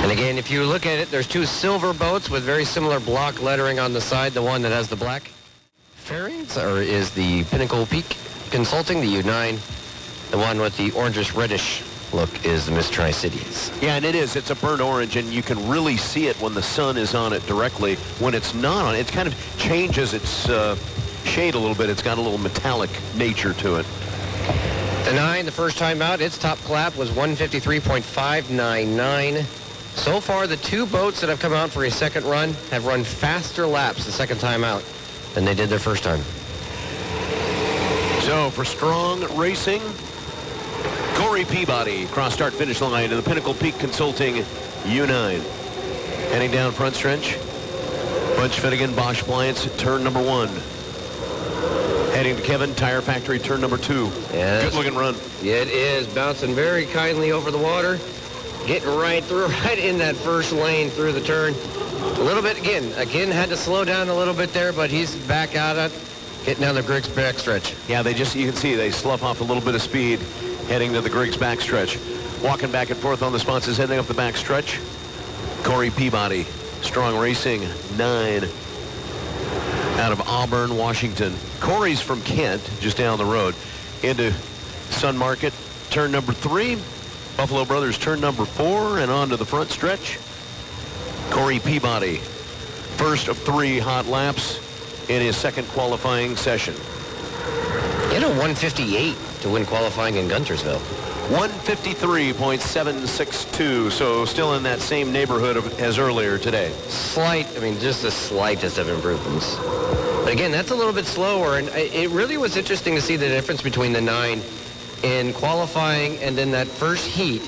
And again, if you look at it, there's 2 silver boats with very similar block lettering on the side. The one that has the black fairings is the Pinnacle Peak Consulting, the U9. The one with the orangish-reddish look is the Miss Tri-Cities. Yeah, and it is. It's a burnt orange, and you can really see it when the sun is on it directly. When it's not on it, it kind of changes its shade a little bit. It's got a little metallic nature to it. The 9, the first time out, its top clap was 153.599. So far, the 2 boats that have come out for a second run have run faster laps the second time out than they did their first time. So for strong racing, Corey Peabody, cross-start finish line to the Pinnacle Peak Consulting U9. Heading down front stretch, Butch Finnegan, Bosch Appliance, turn number 1. Heading to Kevin, Tire Factory, turn number 2. Yes. Good-looking run. It is bouncing very kindly over the water, getting right through, right in that first lane through the turn. A little bit, again had to slow down a little bit there, but he's back out at getting down the Griggs backstretch. Yeah, you can see they slough off a little bit of speed heading to the Griggs backstretch. Walking back and forth on the spots is heading up the backstretch. Corey Peabody, strong racing, 9 out of Auburn, Washington. Corey's from Kent, just down the road. Into Sun Market, turn number 3. Buffalo Brothers, turn number 4, and on to the front stretch. Corey Peabody, first of 3 hot laps in his second qualifying session. You know, 158 to win qualifying in Guntersville. 153.762, so still in that same neighborhood as earlier today. Just the slightest of improvements. But again, that's a little bit slower, and it really was interesting to see the difference between the 9 in qualifying and then that first heat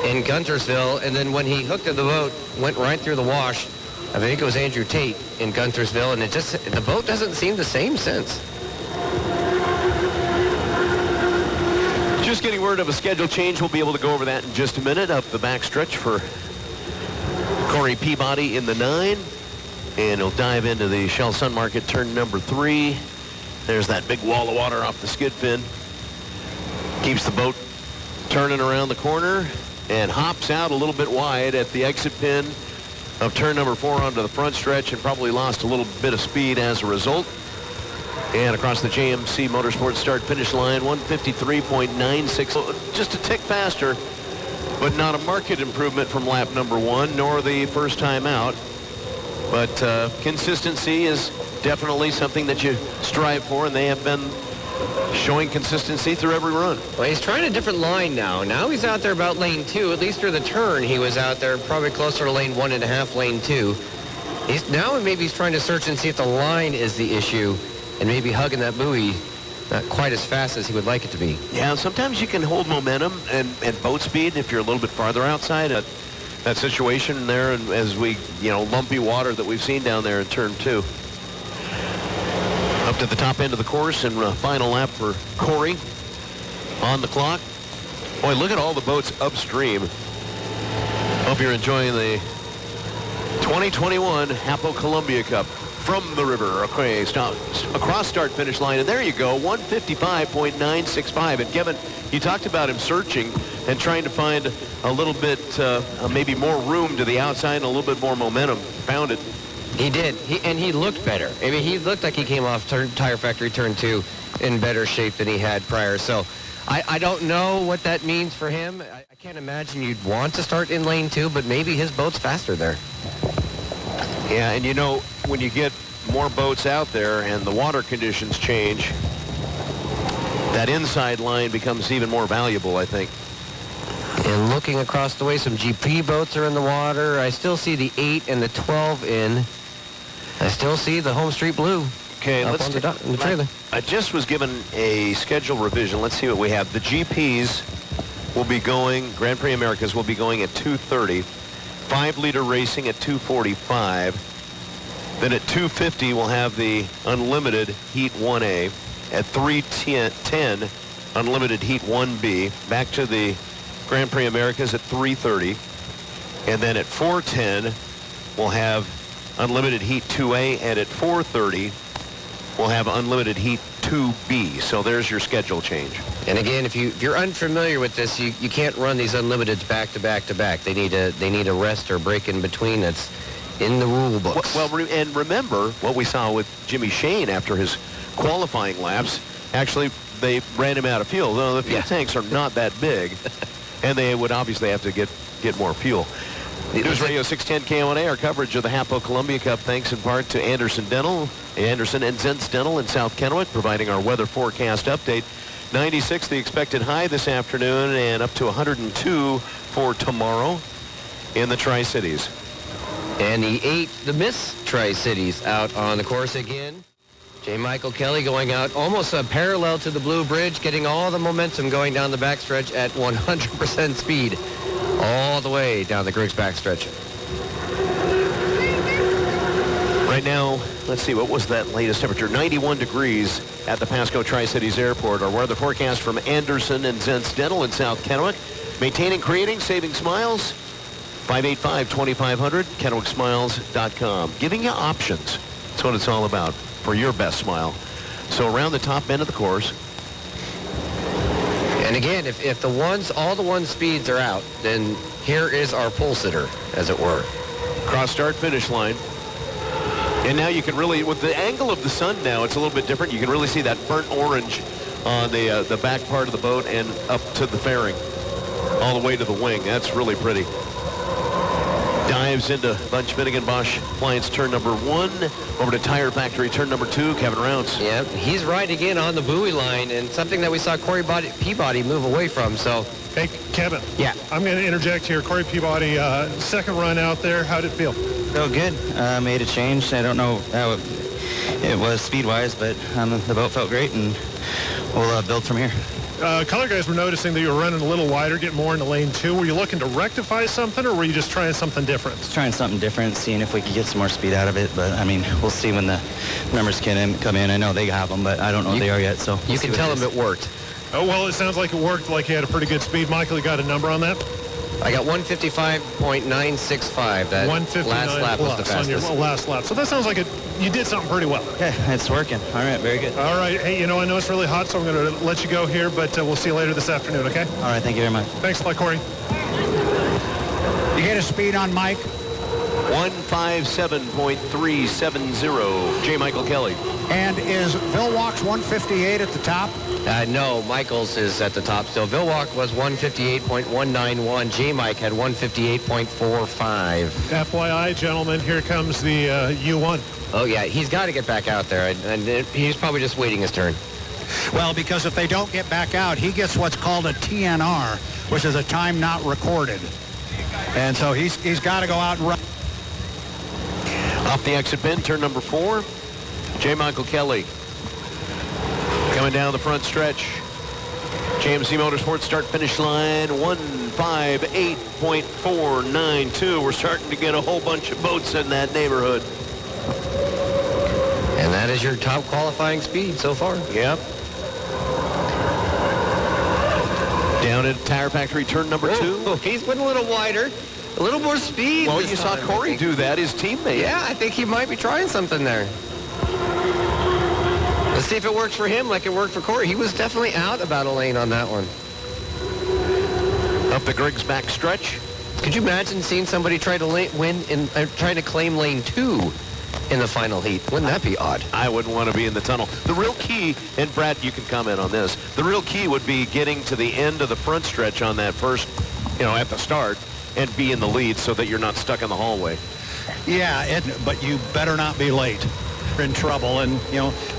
in Guntersville, and then when he hooked to the boat, went right through the wash. I think it was Andrew Tate in Guntersville, and the boat doesn't seem the same since. Just getting word of a schedule change. We'll be able to go over that in just a minute. Up the backstretch for Corey Peabody in the 9. And he'll dive into the Shell Sun Market turn number 3. There's that big wall of water off the skid fin. Keeps the boat turning around the corner and hops out a little bit wide at the exit pin of turn number 4 onto the front stretch and probably lost a little bit of speed as a result. And across the JMC Motorsports start-finish line, 153.96. Just a tick faster, but not a marked improvement from lap number 1, nor the first time out. But consistency is definitely something that you strive for, and they have been showing consistency through every run. Well, he's trying a different line now. Now he's out there about lane 2. At least through the turn, he was out there probably closer to lane 1.5, lane 2. Maybe he's trying to search and see if the line is the issue, and maybe hugging that buoy not quite as fast as he would like it to be. Yeah, sometimes you can hold momentum and boat speed if you're a little bit farther outside that situation there, and as lumpy water that we've seen down there in turn 2. Up to the top end of the course and final lap for Corey on the clock. Boy, look at all the boats upstream. Hope you're enjoying the 2021 HAPO Columbia Cup. from the river. Okay, stop across start finish line, and there you go, 155.965. And Kevin, you talked about him searching and trying to find a little bit, maybe more room to the outside and a little bit more momentum. Found it. He did, and he looked better. I mean, he looked like he came off Tire Factory Turn 2 in better shape than he had prior. So I don't know what that means for him. I can't imagine you'd want to start in lane 2, but maybe his boat's faster there. Yeah, and you know, when you get more boats out there and the water conditions change, that inside line becomes even more valuable, I think. And looking across the way, some GP boats are in the water. I still see the 8 and the 12 in. I still see the Home Street Blue. Okay, let's on the trailer. I just was given a schedule revision. Let's see what we have. The GPs will be going, Grand Prix Americas will be going at 2:30. 5-liter racing at 2:45. Then at 2:50 we'll have the Unlimited Heat 1A. At 3:10 Unlimited Heat 1B. Back to the Grand Prix Americas at 3:30. And then at 4:10 we'll have Unlimited Heat 2A, and at 4:30 we'll have Unlimited Heat 2B. So there's your schedule change. And again, if you're unfamiliar with this, you can't run these Unlimiteds back to back to back. They need a rest or break in between. That's in the rule books. Well, and remember what we saw with Jimmy Shane after his qualifying laps. Actually, they ran him out of fuel. No, the fuel tanks are not that big, and they would obviously have to get more fuel. News Radio 610 KONA, our coverage of the HAPO Columbia Cup, thanks in part to Anderson and Zentz Dental in South Kennewick, providing our weather forecast update. 96 the expected high this afternoon, and up to 102 for tomorrow in the Tri-Cities. And the Miss Tri-Cities out on the course again. J. Michael Kelly going out almost parallel to the Blue Bridge, getting all the momentum going down the backstretch at 100% speed all the way down the Griggs backstretch. Right now, let's see, what was that latest temperature? 91 degrees at the Pasco Tri-Cities Airport. Our weather forecast from Anderson and Zentz Dental in South Kennewick. Maintaining, creating, saving smiles. 585-2500, KennewickSmiles.com. Giving you options. That's what it's all about for your best smile. So around the top end of the course. And again, if all the one speeds are out, then here is our pole sitter, as it were. Cross start finish line. And now you can really, with the angle of the sun now, it's a little bit different. You can really see that burnt orange on the back part of the boat and up to the fairing, all the way to the wing. That's really pretty. Dives into Bunch Finnegan Bosch Appliance turn number 1. Over to Tire Factory turn number 2, Kevin Rounce. Yeah, he's right again on the buoy line, and something that we saw Corey Peabody move away from. So, hey, Kevin. Yeah. I'm going to interject here. Corey Peabody, second run out there. How did it feel? Felt good. Made a change. I don't know how it was speed-wise, but the boat felt great, and we'll build from here. Color guys were noticing that you were running a little wider, getting more into lane 2. Were you looking to rectify something, or were you just trying something different? Just trying something different, seeing if we could get some more speed out of it. But, I mean, we'll see when the numbers come in. I know they have them, but I don't know what they are yet. So you can tell them it worked. Oh, well, it sounds like it worked, like you had a pretty good speed. Michael, you got a number on that? I got 155.965. That last lap was the fastest. On your last lap. So that sounds like you did something pretty well. Okay, it's working. All right, very good. All right. Hey, I know it's really hot, so I'm going to let you go here, but we'll see you later this afternoon, okay? All right, thank you very much. Thanks a lot, Corey. You get a speed on Mike? 157.370. J. Michael Kelly. And is Vilwalk's 158 at the top? No, Michael's is at the top still. Vilwalk was 158.191. J-Mike had 158.45. FYI, gentlemen, here comes the U1. Oh, yeah, he's got to get back out there, and he's probably just waiting his turn. Well, because if they don't get back out, he gets what's called a TNR, which is a time not recorded. And so he's got to go out and run. Off the exit bend, turn number 4. J. Michael Kelly coming down the front stretch. JMC Motorsports start-finish line 158.492. We're starting to get a whole bunch of boats in that neighborhood. And that is your top qualifying speed so far. Yep. Down at Tire Factory turn number 2. Oh, he's went a little wider. A little more speed. Well, this you saw time, Corey do that, his teammate. Yeah, I think he might be trying something there. Let's see if it works for him like it worked for Corey. He was definitely out about a lane on that one. Up the Griggs back stretch. Could you imagine seeing somebody try to trying to claim lane 2 in the final heat? Wouldn't that be odd? I wouldn't want to be in the tunnel. The real key, and Brad, you can comment on this, the real key would be getting to the end of the front stretch on that first, at the start, and be in the lead so that you're not stuck in the hallway. Yeah, but you better not be late. You're in trouble. And,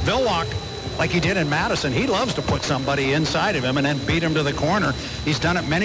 Vilwalk, like he did in Madison, he loves to put somebody inside of him and then beat him to the corner. He's done it many